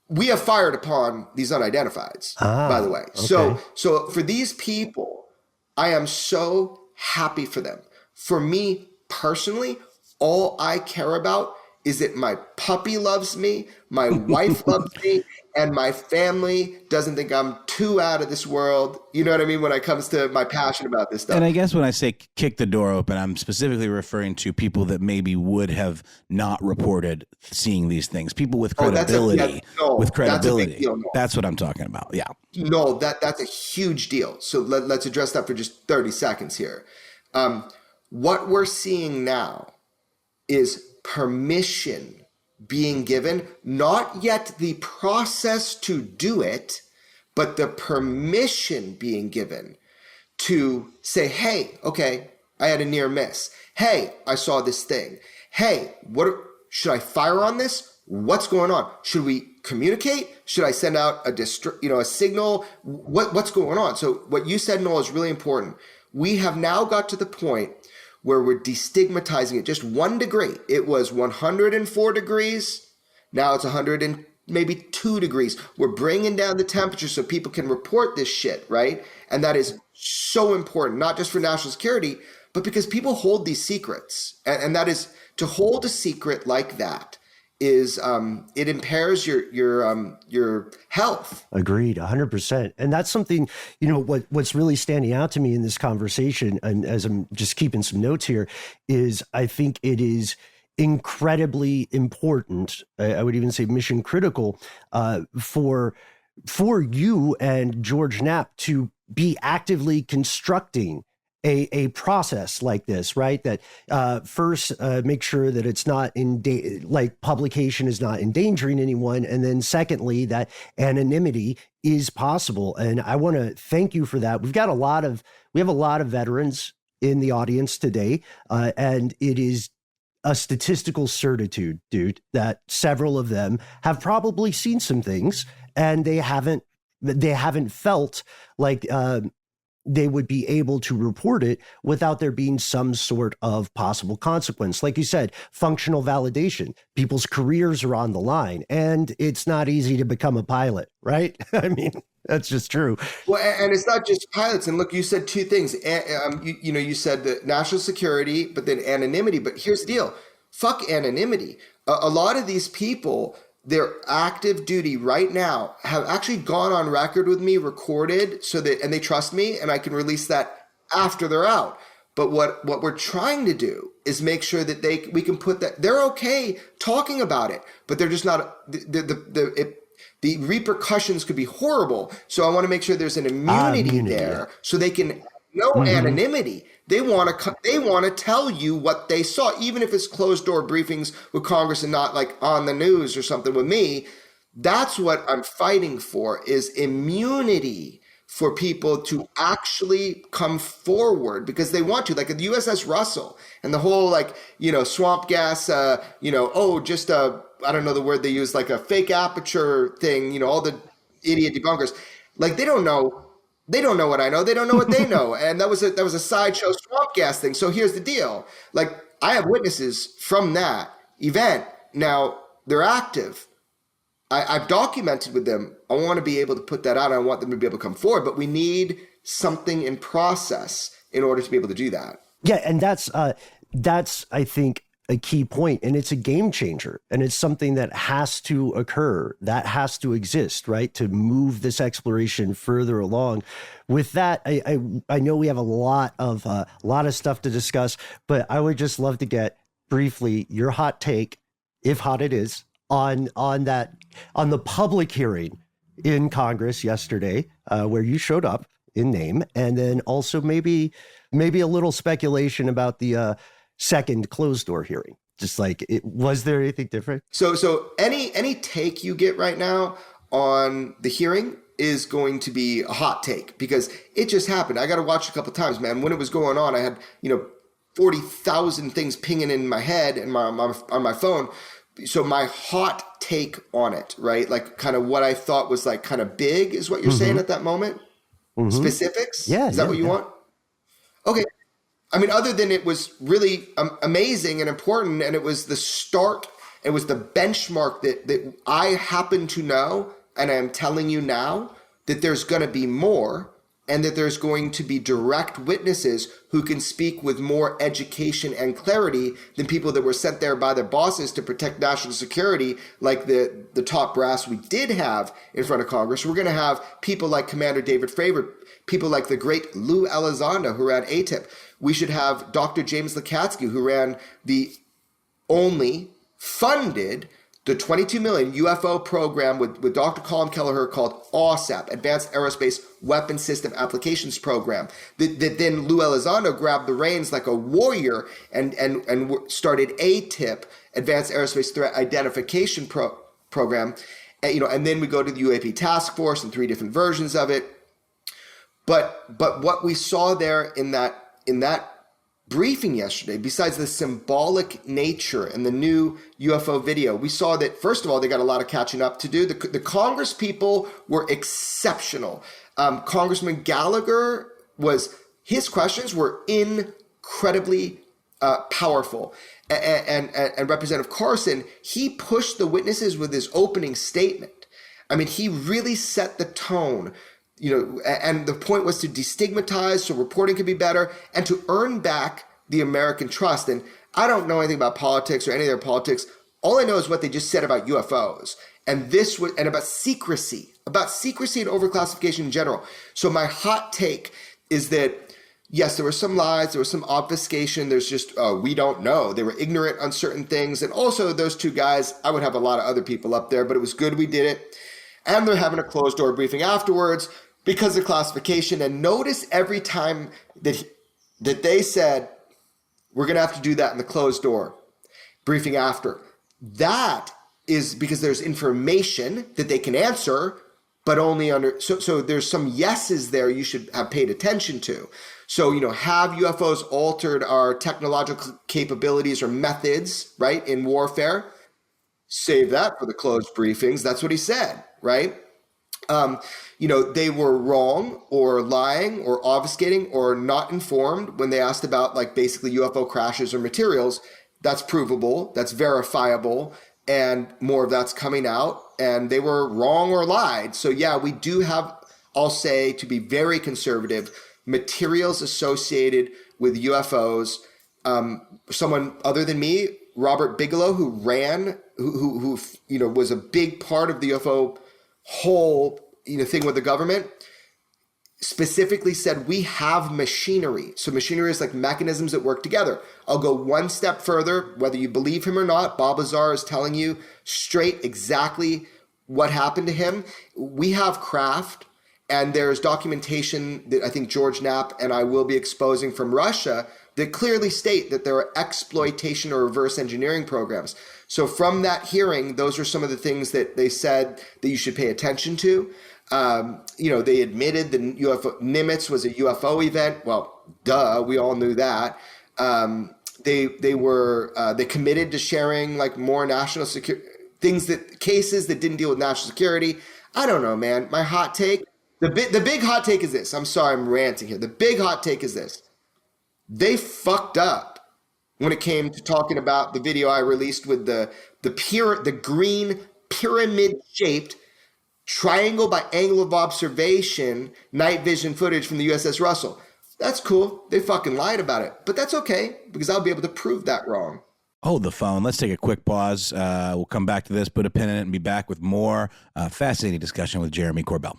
we have fired upon these unidentifieds, by the way. Okay. So for these people, I am so happy for them. For me personally, all I care about is that my puppy loves me, my wife loves me, and my family doesn't think I'm too out of this world. You know what I mean? When it comes to my passion about this stuff. And I guess when I say kick the door open, I'm specifically referring to people that maybe would have not reported seeing these things. People with credibility. With credibility. That's a big deal, no. That's what I'm talking about. Yeah. No, that's a huge deal. So let's address that for just 30 seconds here. What we're seeing now is permission being given, not yet the process to do it, but the permission being given to say, hey, okay, I had a near miss. Hey, I saw this thing. Hey, should I fire on this? What's going on? Should we communicate? Should I send out a signal? What's going on? So what you said, Noel, is really important. We have now got to the point where we're destigmatizing it just 1 degree. It was 104 degrees. Now it's 100 and maybe 2 degrees. We're bringing down the temperature so people can report this shit, right? And that is so important, not just for national security, but because people hold these secrets. And that is, to hold a secret like that is it impairs your health. Agreed, 100%. And that's something, what's really standing out to me in this conversation, and as I'm just keeping some notes here, is I think it is incredibly important, I would even say mission critical, for for you and George Knapp to be actively constructing a process like this, right? That first make sure that it's not like publication is not endangering anyone, and then secondly that anonymity is possible. And I want to thank you for that. We have a lot of veterans in the audience today, and it is a statistical certitude, dude, that several of them have probably seen some things and they haven't felt like they would be able to report it without there being some sort of possible consequence. Like you said, functional validation. People's careers are on the line, and it's not easy to become a pilot, right? I mean, that's just true. Well, and it's not just pilots. And look, you said two things. You said the national security, but then anonymity. But here's the deal. Fuck anonymity. A lot of these people, their active duty right now have actually gone on record with me, recorded, and they trust me, and I can release that after they're out. But what we're trying to do is make sure that we can put that they're okay talking about it, but they're just not the repercussions could be horrible. So I want to make sure there's an immunity there, so they can anonymity. They want to tell you what they saw, even if it's closed door briefings with Congress and not like on the news or something with me. That's what I'm fighting for, is immunity for people to actually come forward because they want to, like at the USS Russell and the whole swamp gas, I don't know the word they use, like a fake aperture thing, all the idiot debunkers, like they don't know what I know. They don't know what they know. And that was a sideshow swamp gas thing. So here's the deal. Like, I have witnesses from that event. Now they're active. I've documented with them. I want to be able to put that out. I want them to be able to come forward, but we need something in process in order to be able to do that. Yeah. And that's I think, a key point, and it's a game changer, and it's something that has to occur, that has to exist, right, to move this exploration further along. With that, I know we have a lot of stuff to discuss, but I would just love to get briefly your hot take, if hot it is, on the public hearing in Congress yesterday, where you showed up in name, and then also maybe a little speculation about the second closed door hearing. Just like, was there anything different? So any take you get right now on the hearing is going to be a hot take, because it just happened. I got to watch a couple times, man. When it was going on, I had 40,000 things pinging in my head and on my phone. So my hot take on it, right? Like kind of what I thought was like kind of big is what you're saying at that moment. Specifics? Yeah. Is that what you want? Okay. I mean, other than it was really amazing and important, and it was the start, it was the benchmark that I happen to know, and I'm telling you now, that there's going to be more, and that there's going to be direct witnesses who can speak with more education and clarity than people that were sent there by their bosses to protect national security, like the top brass we did have in front of Congress. We're going to have people like Commander David Fravor, people like the great Lou Elizondo, who ran ATIP. We should have Dr. James Lukatsky, who ran the only funded, the $22 million UFO program with Dr. Colin Kelleher called AWSAP, Advanced Aerospace Weapon System Applications Program. That then Lou Elizondo grabbed the reins like a warrior and started ATIP, Advanced Aerospace Threat Identification Program. And then we go to the UAP Task Force and 3 different versions of it. But what we saw there in that briefing yesterday, besides the symbolic nature and the new UFO video, we saw that, first of all, they got a lot of catching up to do. The Congress people were exceptional. Congressman Gallagher his questions were incredibly powerful. And Representative Carson, he pushed the witnesses with his opening statement. I mean, he really set the tone. And the point was to destigmatize so reporting could be better and to earn back the American trust. And I don't know anything about politics or any of their politics. All I know is what they just said about UFOs and about secrecy and overclassification in general. So my hot take is that, yes, there were some lies, there was some obfuscation. There's just, we don't know. They were ignorant on certain things. And also those 2 guys, I would have a lot of other people up there, but it was good we did it. and they're having a closed door briefing afterwards because of classification. And notice every time that they said, we're going to have to do that in the closed door briefing after. That is because there's information that they can answer, but only under, so there's some yeses there you should have paid attention to. So, have UFOs altered our technological capabilities or methods, right, in warfare? Save that for the closed briefings. That's what he said, right? They were wrong or lying or obfuscating or not informed when they asked about like basically UFO crashes or materials. That's provable, that's verifiable, and more of that's coming out. And they were wrong or lied. So yeah, we do have, I'll say, to be very conservative, materials associated with UFOs. Someone other than me, Robert Bigelow, who was a big part of the UFO whole thing with the government, specifically said we have machinery. So machinery is like mechanisms that work together. I'll go one step further, whether you believe him or not. Bob Lazar is telling you straight exactly what happened to him. We have craft, and there's documentation that I think George Knapp and I will be exposing from Russia that clearly state that there are exploitation or reverse engineering programs. So from that hearing, those are some of the things that they said that you should pay attention to. They admitted the UFO Nimitz was a UFO event. Well, duh, we all knew that. They committed to sharing like more national security cases that didn't deal with national security. I don't know, man. My hot take, the big hot take is this. I'm sorry, I'm ranting here. The big hot take is this. They fucked up when it came to talking about the video I released with the green pyramid-shaped triangle by angle of observation night vision footage from the USS Russell. That's cool. They fucking lied about it. But that's okay, because I'll be able to prove that wrong. Hold the phone. Let's take a quick pause. We'll come back to this, put a pin in it, and be back with more fascinating discussion with Jeremy Corbell.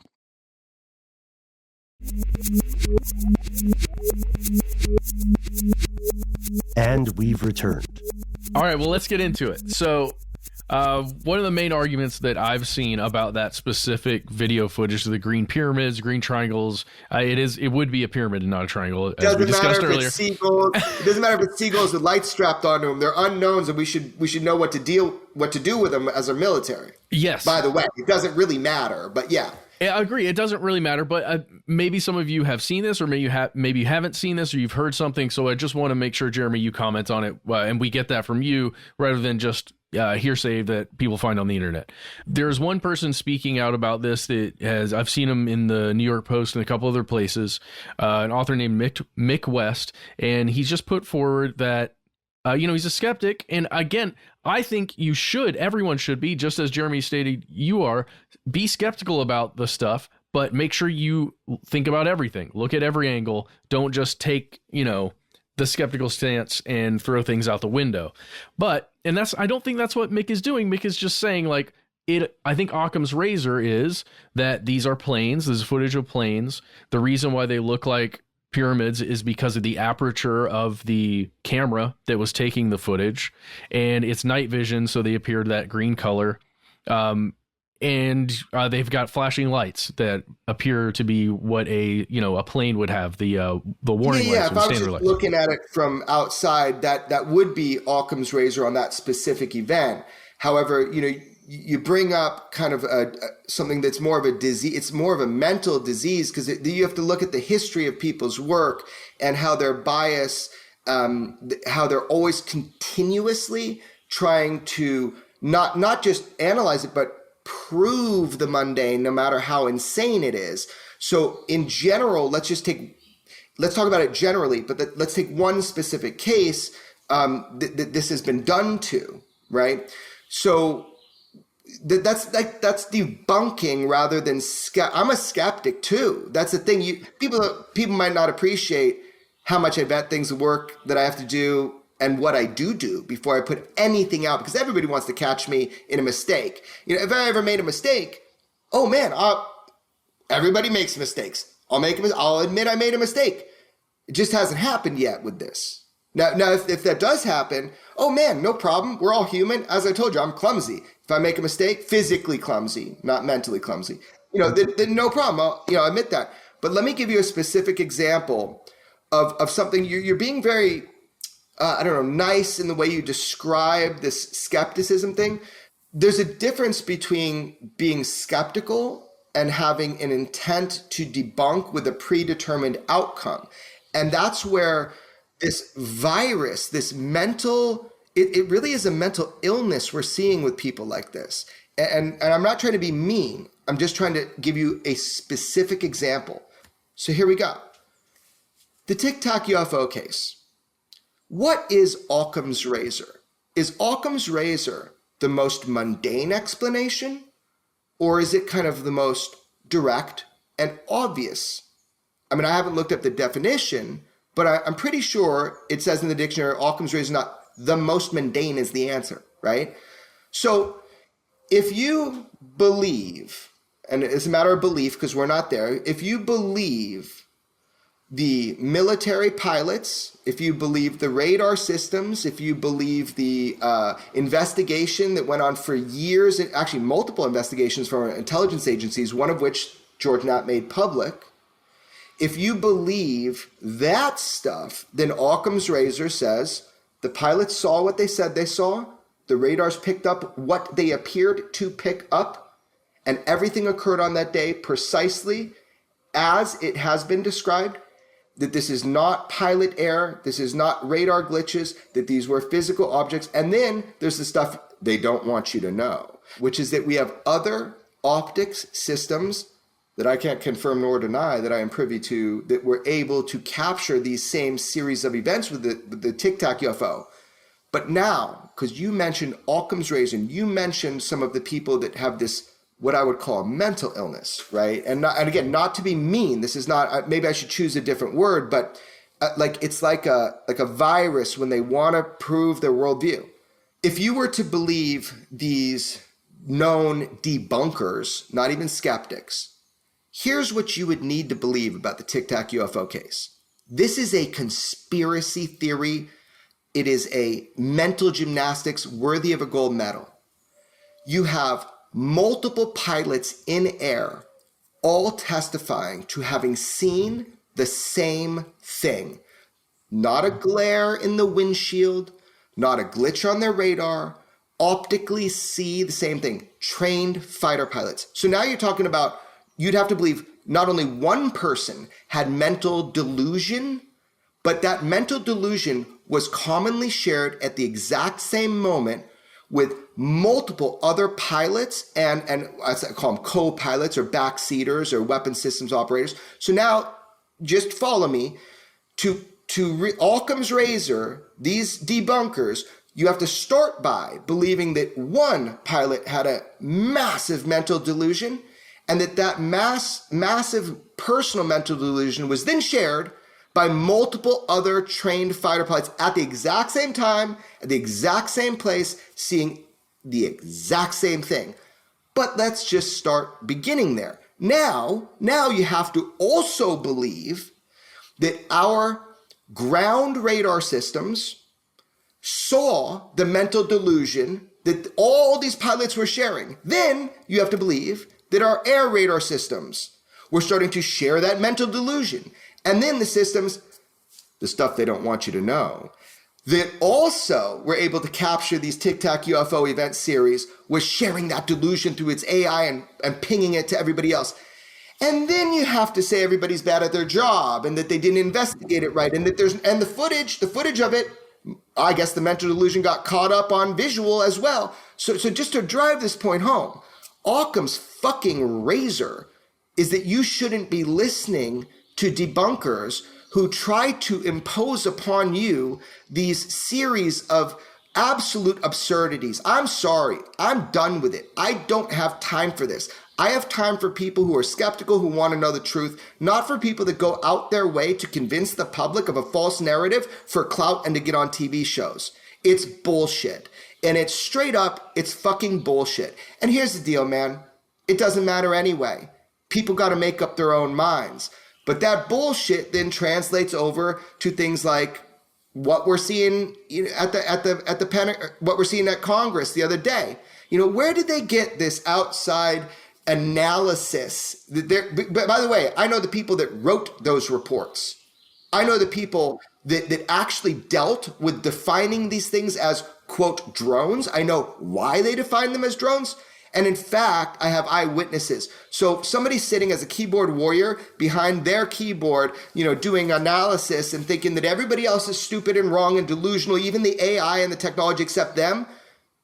And we've returned. All right, well, let's get into it. So one of the main arguments that I've seen about that specific video footage of the green pyramids, green triangles, it would be a pyramid and not a triangle, as we discussed earlier. It doesn't matter if it's seagulls with lights strapped onto them. They're unknowns, and we should know what to do with them as our military. Yes. By the way, it doesn't really matter, but yeah. Yeah, I agree. It doesn't really matter, but maybe some of you have seen this, or maybe you haven't seen this, or you've heard something. So I just want to make sure, Jeremy, you comment on it, and we get that from you rather than just hearsay that people find on the internet. There's one person speaking out about this I've seen him in the New York Post and a couple other places, an author named Mick West, and he's just put forward that he's a skeptic. And again, I think everyone should be, just as Jeremy stated, be skeptical about the stuff, but make sure you think about everything. Look at every angle. Don't just take, the skeptical stance and throw things out the window. I don't think that's what Mick is doing. Mick is just saying I think Occam's razor is that these are planes. This is footage of planes. The reason why they look like pyramids is because of the aperture of the camera that was taking the footage, and it's night vision, so they appeared that green color. And they've got flashing lights that appear to be what a plane would have, the warning lights. Yeah, if I was just looking at it from outside, that would be Occam's razor on that specific event. However, you bring up kind of something that's more of a disease. It's more of a mental disease, because you have to look at the history of people's work and how they're biased, how they're always continuously trying to not just analyze it, but prove the mundane, no matter how insane it is. So in general, let's talk about it generally, but let's take one specific case that this has been done to, right? So that's debunking rather than I'm a skeptic too. That's the thing. People might not appreciate how much I vet things, the work that I have to do, and what I do before I put anything out, because everybody wants to catch me in a mistake. If I ever made a mistake, oh man, everybody makes mistakes. I'll admit I made a mistake. It just hasn't happened yet with this. Now if that does happen, oh man, no problem. We're all human. As I told you, I'm clumsy. If I make a mistake, physically clumsy, not mentally clumsy, then no problem. I'll admit that. But let me give you a specific example of something you're being very, nice in the way you describe this skepticism thing. There's a difference between being skeptical and having an intent to debunk with a predetermined outcome. And that's where this virus, this mental, it really is a mental illness we're seeing with people like this. And I'm not trying to be mean. I'm just trying to give you a specific example. So here we go. The Tic Tac UFO case. What is Occam's razor? Is Occam's razor the most mundane explanation? Or is it kind of the most direct and obvious? I mean, I haven't looked up the definition, but I'm pretty sure it says in the dictionary, Occam's razor is not the most mundane is the answer, right? So if you believe, and it's a matter of belief because we're not there, if you believe the military pilots, if you believe the radar systems, if you believe the investigation that went on for years, actually multiple investigations from intelligence agencies, one of which George Knapp made public, if you believe that stuff, then Occam's razor says the pilots saw what they said they saw, the radars picked up what they appeared to pick up, and everything occurred on that day precisely as it has been described, that this is not pilot error, this is not radar glitches, that these were physical objects. And then there's the stuff they don't want you to know, which is that we have other optics systems that I can't confirm nor deny that I am privy to that were able to capture these same series of events with the Tic Tac UFO. But now, because you mentioned Occam's razor, and you mentioned some of the people that have this, what I would call mental illness, right? And again, not to be mean, this is not, maybe I should choose a different word, but it's like a virus when they want to prove their worldview. If you were to believe these known debunkers, not even skeptics, here's what you would need to believe about the Tic Tac UFO case. This is a conspiracy theory. It is a mental gymnastics worthy of a gold medal. You have multiple pilots in air, all testifying to having seen the same thing. Not a glare in the windshield, not a glitch on their radar, optically see the same thing. Trained fighter pilots. So now you're talking about, you'd have to believe not only one person had mental delusion, but that mental delusion was commonly shared at the exact same moment with multiple other pilots and I call them co-pilots or backseaters or weapon systems operators. So now just follow me to Occam's razor, these debunkers, you have to start by believing that one pilot had a massive mental delusion and that massive personal mental delusion was then shared by multiple other trained fighter pilots at the exact same time, at the exact same place, seeing the exact same thing. But let's just start beginning there. Now you have to also believe that our ground radar systems saw the mental delusion that all these pilots were sharing. Then you have to believe that our air radar systems were starting to share that mental delusion. And then the systems, the stuff they don't want you to know, that also were able to capture these Tic Tac UFO event series was sharing that delusion through its AI and pinging it to everybody else. And then you have to say everybody's bad at their job and that they didn't investigate it right. And that the footage of it, I guess the mental delusion got caught up on visual as well. So just to drive this point home, Occam's fucking razor is that you shouldn't be listening to debunkers who try to impose upon you these series of absolute absurdities. I'm sorry. I'm done with it. I don't have time for this. I have time for people who are skeptical, who want to know the truth, not for people that go out their way to convince the public of a false narrative for clout and to get on TV shows. It's bullshit. And it's straight up, it's fucking bullshit. And here's the deal, man. It doesn't matter anyway. People got to make up their own minds. But that bullshit then translates over to things like what we're seeing at the what we're seeing at Congress the other day. Where did they get this outside analysis? But by the way, I know the people that wrote those reports. I know the people that actually dealt with defining these things as, quote, drones. I know why they define them as drones. And in fact, I have eyewitnesses. So somebody sitting as a keyboard warrior behind their keyboard, doing analysis and thinking that everybody else is stupid and wrong and delusional, even the AI and the technology except them.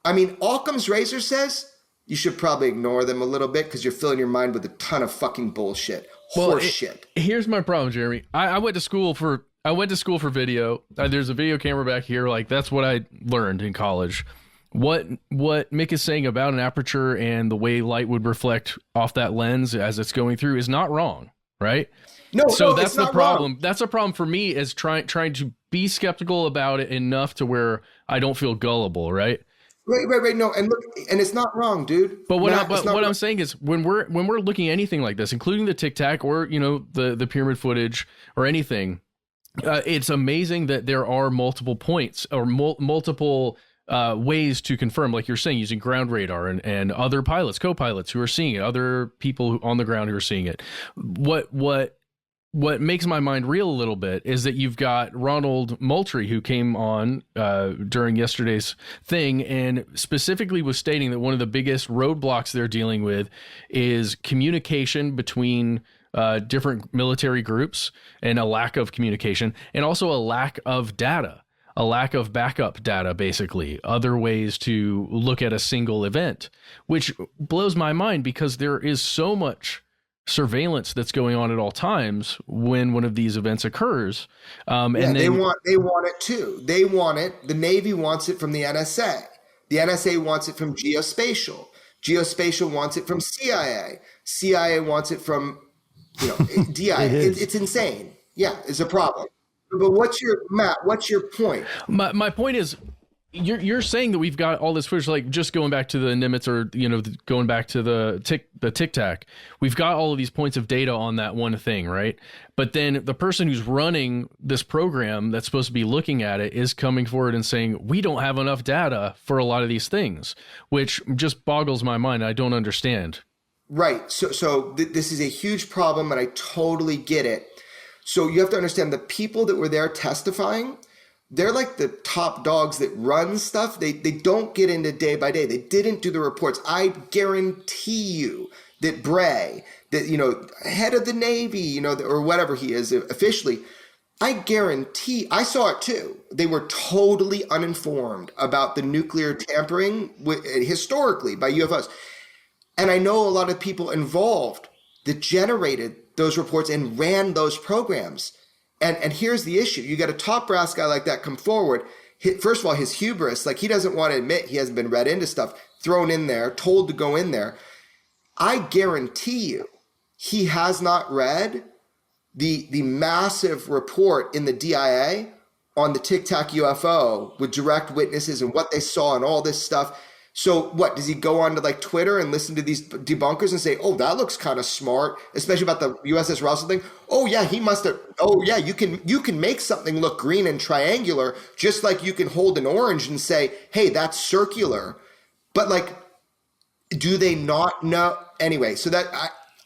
I mean, Occam's razor says you should probably ignore them a little bit because you're filling your mind with a ton of fucking bullshit. Horse shit. Here's my problem, Jeremy. I went to school for video. There's a video camera back here. Like, that's what I learned in college. What Mick is saying about an aperture and the way light would reflect off that lens as it's going through is not wrong, right? So that's the problem. Wrong. That's a problem for me, is trying to be skeptical about it enough to where I don't feel gullible, right? Right. No, and look, and it's not wrong, dude. But what I'm saying is, when we're looking at anything like this, including the Tic Tac or the pyramid footage or anything, it's amazing that there are multiple points or multiple ways to confirm, like you're saying, using ground radar and other pilots, co-pilots who are seeing it, other people on the ground who are seeing it. What makes my mind reel a little bit is that you've got Ronald Moultrie, who came on during yesterday's thing and specifically was stating that one of the biggest roadblocks they're dealing with is communication between different military groups, and a lack of communication, and also a lack of data. A lack of backup data, basically, other ways to look at a single event, which blows my mind because there is so much surveillance that's going on at all times when one of these events occurs. They want it too. They want it. The Navy wants it from the NSA. The NSA wants it from Geospatial. Geospatial wants it from CIA. CIA wants it from DIA. It's insane. Yeah, it's a problem. But what's your point? My point is, you're saying that we've got all this footage, like just going back to the Nimitz or going back to the Tic Tac. We've got all of these points of data on that one thing, right? But then the person who's running this program that's supposed to be looking at it is coming forward and saying, we don't have enough data for a lot of these things, which just boggles my mind. I don't understand. Right. So this is a huge problem, and I totally get it. So you have to understand, the people that were there testifying, they're like the top dogs that run stuff. They don't get into day by day. They didn't do the reports. I guarantee you that Bray, that, head of the Navy, or whatever he is officially, I guarantee, I saw it too. They were totally uninformed about the nuclear tampering historically by UFOs. And I know a lot of people involved that generated those reports and ran those programs. And here's the issue. You got a top brass guy like that come forward. First of all, his hubris, like he doesn't want to admit he hasn't been read into stuff, thrown in there, told to go in there. I guarantee you he has not read the massive report in the DIA on the Tic Tac UFO with direct witnesses and what they saw and all this stuff. So what, does he go on to like Twitter and listen to these debunkers and say, oh, that looks kind of smart, especially about the USS Russell thing? Oh yeah, he must have. Oh yeah, you can make something look green and triangular, just like you can hold an orange and say, hey, that's circular. But like, do they not know? Anyway, so that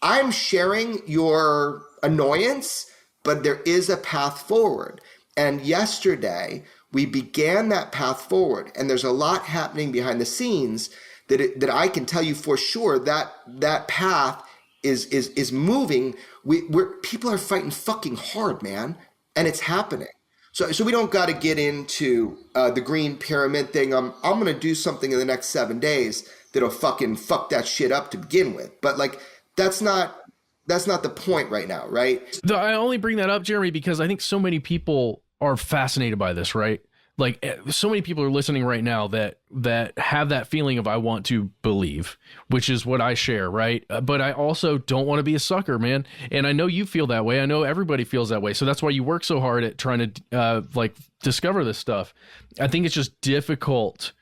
I'm sharing your annoyance, but there is a path forward. And yesterday, we began that path forward, and there's a lot happening behind the scenes that I can tell you for sure that path is moving. People are fighting fucking hard, man, and it's happening. So we don't got to get into the green pyramid thing. I'm gonna do something in the next 7 days that'll fucking fuck that shit up to begin with. But like, that's not the point right now, right? I only bring that up, Jeremy, because I think so many people are fascinated by this, right? Like, so many people are listening right now that have that feeling of, I want to believe, which is what I share, right? But I also don't want to be a sucker, man. And I know you feel that way. I know everybody feels that way. So that's why you work so hard at trying to discover this stuff. I think it's just difficult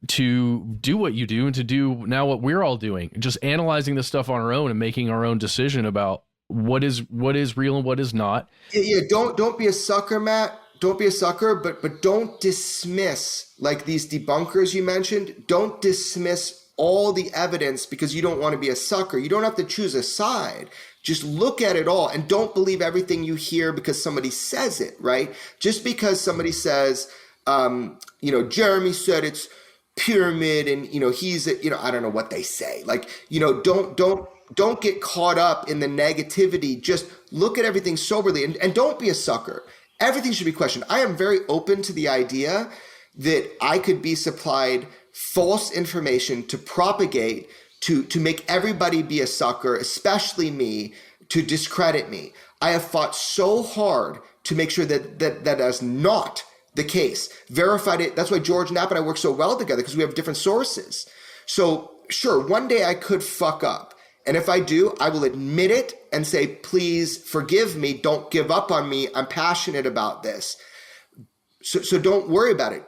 to do what you do and to do now what we're all doing, just analyzing this stuff on our own and making our own decision about what is real and what is not. Yeah, don't be a sucker, Matt. be a sucker, but don't dismiss, like these debunkers you mentioned, don't dismiss all the evidence because you don't want to be a sucker. You don't have to choose a side. Just look at it all and don't believe everything you hear because somebody says it, right? Just because somebody says, Jeremy said it's pyramid and, he's, I don't know what they say. Like, don't get caught up in the negativity. Just look at everything soberly and don't be a sucker. Everything should be questioned. I am very open to the idea that I could be supplied false information to propagate, to make everybody be a sucker, especially me, to discredit me. I have fought so hard to make sure that is not the case. Verified it. That's why George Knapp and I work so well together, because we have different sources. So sure, one day I could fuck up. And if I do, I will admit it and say, please forgive me. Don't give up on me. I'm passionate about this. So don't worry about it.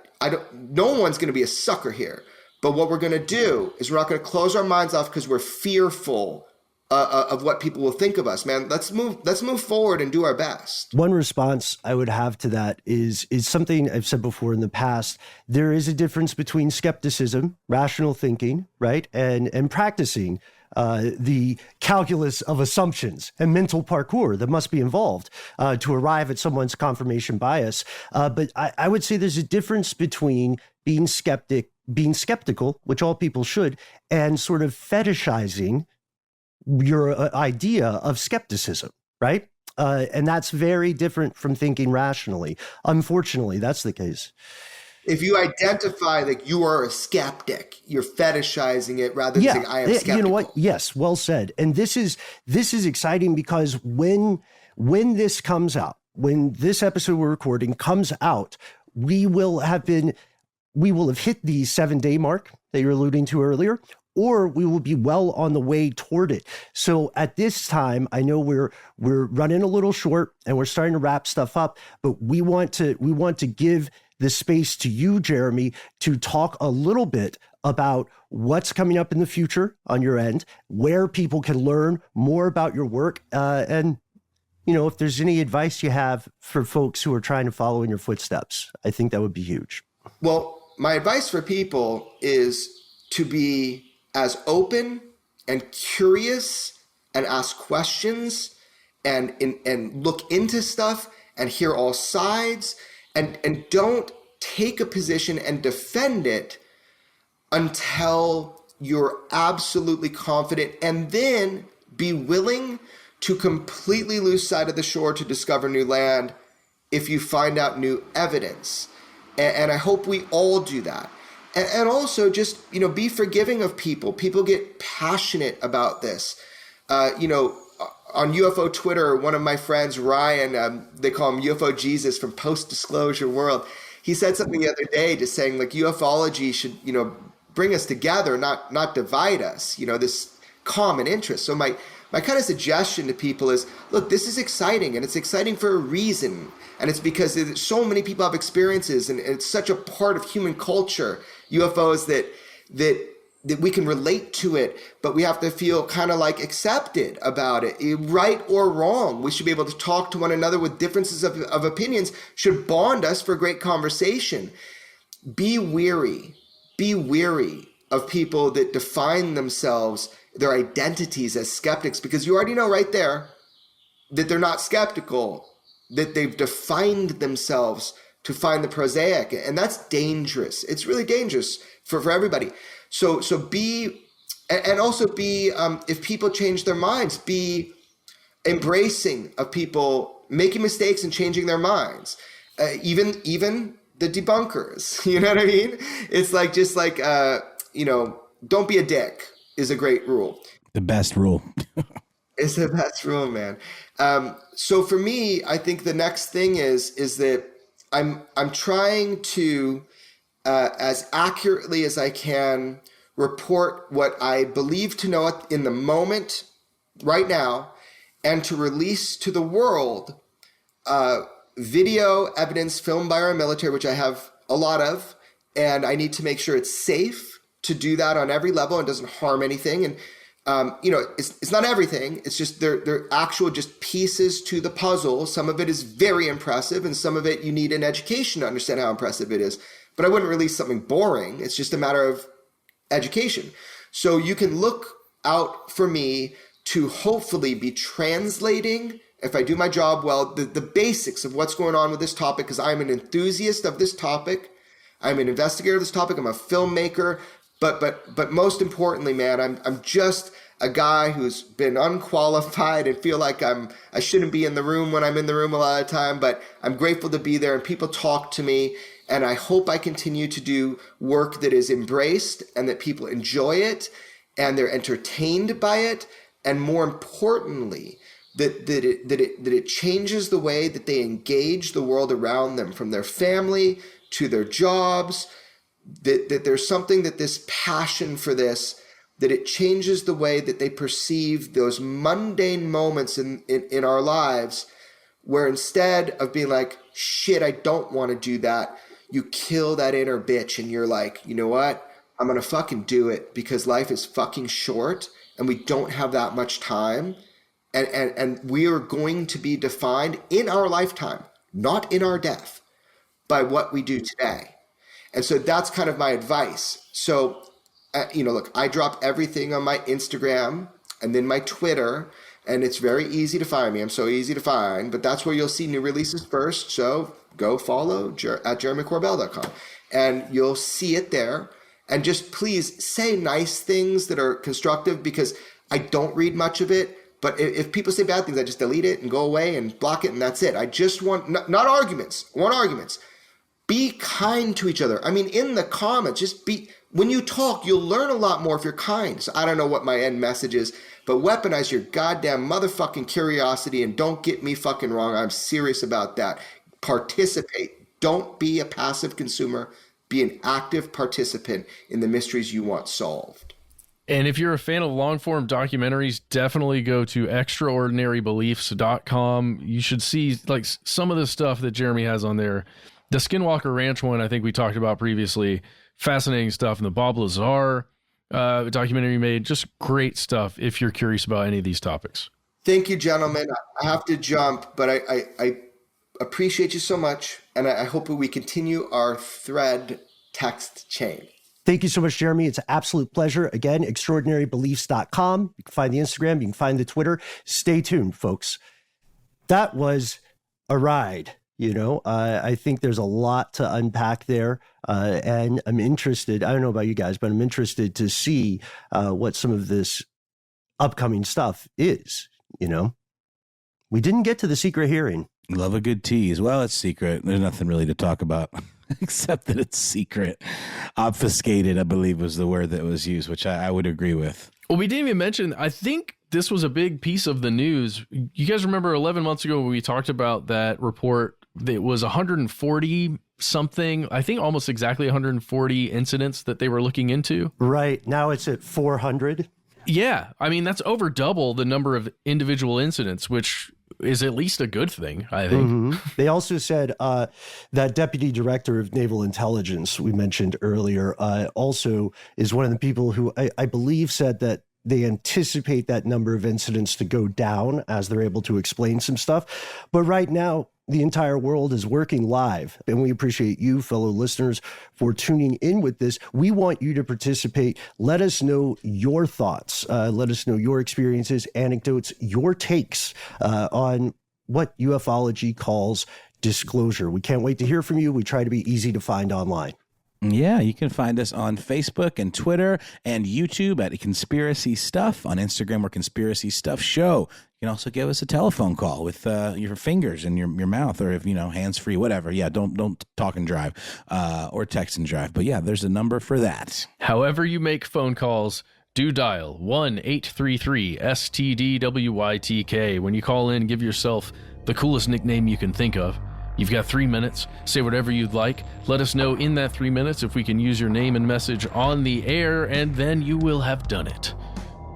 No one's going to be a sucker here. But what we're going to do is we're not going to close our minds off because we're fearful of what people will think of us, man. Let's move forward and do our best. One response I would have to that is something I've said before in the past. There is a difference between skepticism, rational thinking, right, and practicing the calculus of assumptions and mental parkour that must be involved to arrive at someone's confirmation bias. But I would say there's a difference between being skeptical, which all people should, and sort of fetishizing your idea of skepticism, right? And that's very different from thinking rationally. Unfortunately, that's the case. If you identify that you are a skeptic, you're fetishizing it rather than saying I am skeptical. You know what? Yes, well said. And this is exciting because when this comes out, when this episode we're recording comes out, we will have hit the 7-day mark that you're alluding to earlier, or we will be well on the way toward it. So at this time, I know we're running a little short and we're starting to wrap stuff up, but we want to give the space to you, Jeremy, to talk a little bit about what's coming up in the future on your end, where people can learn more about your work, and if there's any advice you have for folks who are trying to follow in your footsteps. I think that would be huge. Well, my advice for people is to be as open and curious and ask questions and look into stuff and hear all sides. And don't take a position and defend it until you're absolutely confident, and then be willing to completely lose sight of the shore to discover new land if you find out new evidence. And I hope we all do that. And also just, be forgiving of people. People get passionate about this. On UFO Twitter, one of my friends, Ryan, they call him UFO Jesus from Post-Disclosure World. He said something the other day just saying like ufology should, bring us together, not divide us, this common interest. So my kind of suggestion to people is, look, this is exciting, and it's exciting for a reason. And it's because so many people have experiences, and it's such a part of human culture, UFOs, that we can relate to it, but we have to feel kind of like accepted about it, right or wrong. We should be able to talk to one another with differences of opinions, should bond us for great conversation. Be weary of people that define themselves, their identities as skeptics, because you already know right there that they're not skeptical, that they've defined themselves to find the prosaic. And that's dangerous. It's really dangerous for everybody. So be, and also be, if people change their minds, be embracing of people making mistakes and changing their minds. Even the debunkers, you know what I mean? It's like, just like, don't be a dick is a great rule. The best rule. It's the best rule, man. So for me, I think the next thing is that I'm trying to, as accurately as I can, report what I believe to know in the moment, right now, and to release to the world video evidence filmed by our military, which I have a lot of, and I need to make sure it's safe to do that on every level and doesn't harm anything. And It's not everything. It's just they're actual just pieces to the puzzle. Some of it is very impressive, and some of it you need an education to understand how impressive it is. But I wouldn't release something boring. It's just a matter of education. So you can look out for me to hopefully be translating, if I do my job well, the basics of what's going on with this topic, because I'm an enthusiast of this topic. I'm an investigator of this topic. I'm a filmmaker. But most importantly, man, I'm just a guy who's been unqualified and feel like I shouldn't be in the room when I'm in the room a lot of time, but I'm grateful to be there and people talk to me, and I hope I continue to do work that is embraced and that people enjoy it and they're entertained by it, and more importantly, that it changes the way that they engage the world around them, from their family to their jobs. That there's something, that this passion for this, that it changes the way that they perceive those mundane moments in our lives, where instead of being like, shit, I don't want to do that, you kill that inner bitch and you're like, you know what? I'm going to fucking do it, because life is fucking short and we don't have that much time. And we are going to be defined in our lifetime, not in our death, by what we do today. And so that's kind of my advice. So, look, I drop everything on my Instagram and then my Twitter, and it's very easy to find me. I'm so easy to find, but that's where you'll see new releases first. So go follow at jeremycorbell.com and you'll see it there. And just please say nice things that are constructive, because I don't read much of it. But if people say bad things, I just delete it and go away and block it, and that's it. I just want, not arguments, I want arguments. Be kind to each other. I mean, in the comments, when you talk, you'll learn a lot more if you're kind. So I don't know what my end message is, but weaponize your goddamn motherfucking curiosity, and don't get me fucking wrong. I'm serious about that. Participate. Don't be a passive consumer. Be an active participant in the mysteries you want solved. And if you're a fan of long-form documentaries, definitely go to extraordinarybeliefs.com. You should see like some of the stuff that Jeremy has on there. The Skinwalker Ranch one, I think we talked about previously. Fascinating stuff. And the Bob Lazar documentary made. Just great stuff if you're curious about any of these topics. Thank you, gentlemen. I have to jump, but I appreciate you so much. And I hope we continue our thread text chain. Thank you so much, Jeremy. It's an absolute pleasure. Again, extraordinarybeliefs.com. You can find the Instagram. You can find the Twitter. Stay tuned, folks. That was a ride. I think there's a lot to unpack there. And I'm interested, I don't know about you guys, but I'm interested to see what some of this upcoming stuff is. We didn't get to the secret hearing. Love a good tease. Well, it's secret. There's nothing really to talk about except that it's secret. Obfuscated, I believe, was the word that was used, which I would agree with. Well, we didn't even mention, I think this was a big piece of the news. You guys remember 11 months ago when we talked about that report? It was 140 something, I think almost exactly 140 incidents that they were looking into. Right. Now it's at 400. Yeah. I mean, that's over double the number of individual incidents, which is at least a good thing, I think. Mm-hmm. They also said that Deputy Director of Naval Intelligence we mentioned earlier also is one of the people who I believe said that they anticipate that number of incidents to go down as they're able to explain some stuff. But right now, the entire world is working live, and we appreciate you, fellow listeners, for tuning in with this. We want you to participate. Let us know your thoughts. Let us know your experiences, anecdotes, your takes on what ufology calls disclosure. We can't wait to hear from you. We try to be easy to find online. Yeah, you can find us on Facebook and Twitter and YouTube at Conspiracy Stuff. On Instagram, we're Conspiracy Stuff Show. You can also give us a telephone call with your fingers in your mouth, or if hands free, whatever. Yeah, don't talk and drive or text and drive. But yeah, there's a number for that. However you make phone calls, do dial 1-833-STDWYTK. When you call in, give yourself the coolest nickname you can think of. You've got 3 minutes. Say whatever you'd like. Let us know in that 3 minutes if we can use your name and message on the air, and then you will have done it.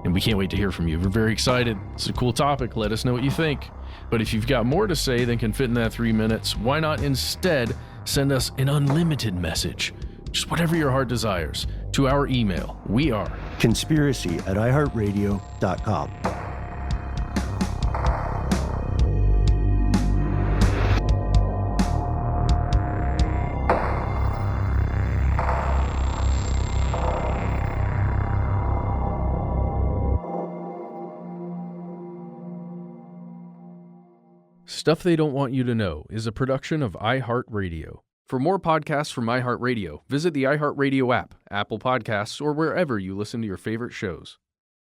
And we can't wait to hear from you. We're very excited. It's a cool topic. Let us know what you think. But if you've got more to say than can fit in that 3 minutes, why not instead send us an unlimited message? Just whatever your heart desires to our email. We are conspiracy at iHeartRadio.com. Stuff They Don't Want You to Know is a production of iHeartRadio. For more podcasts from iHeartRadio, visit the iHeartRadio app, Apple Podcasts, or wherever you listen to your favorite shows.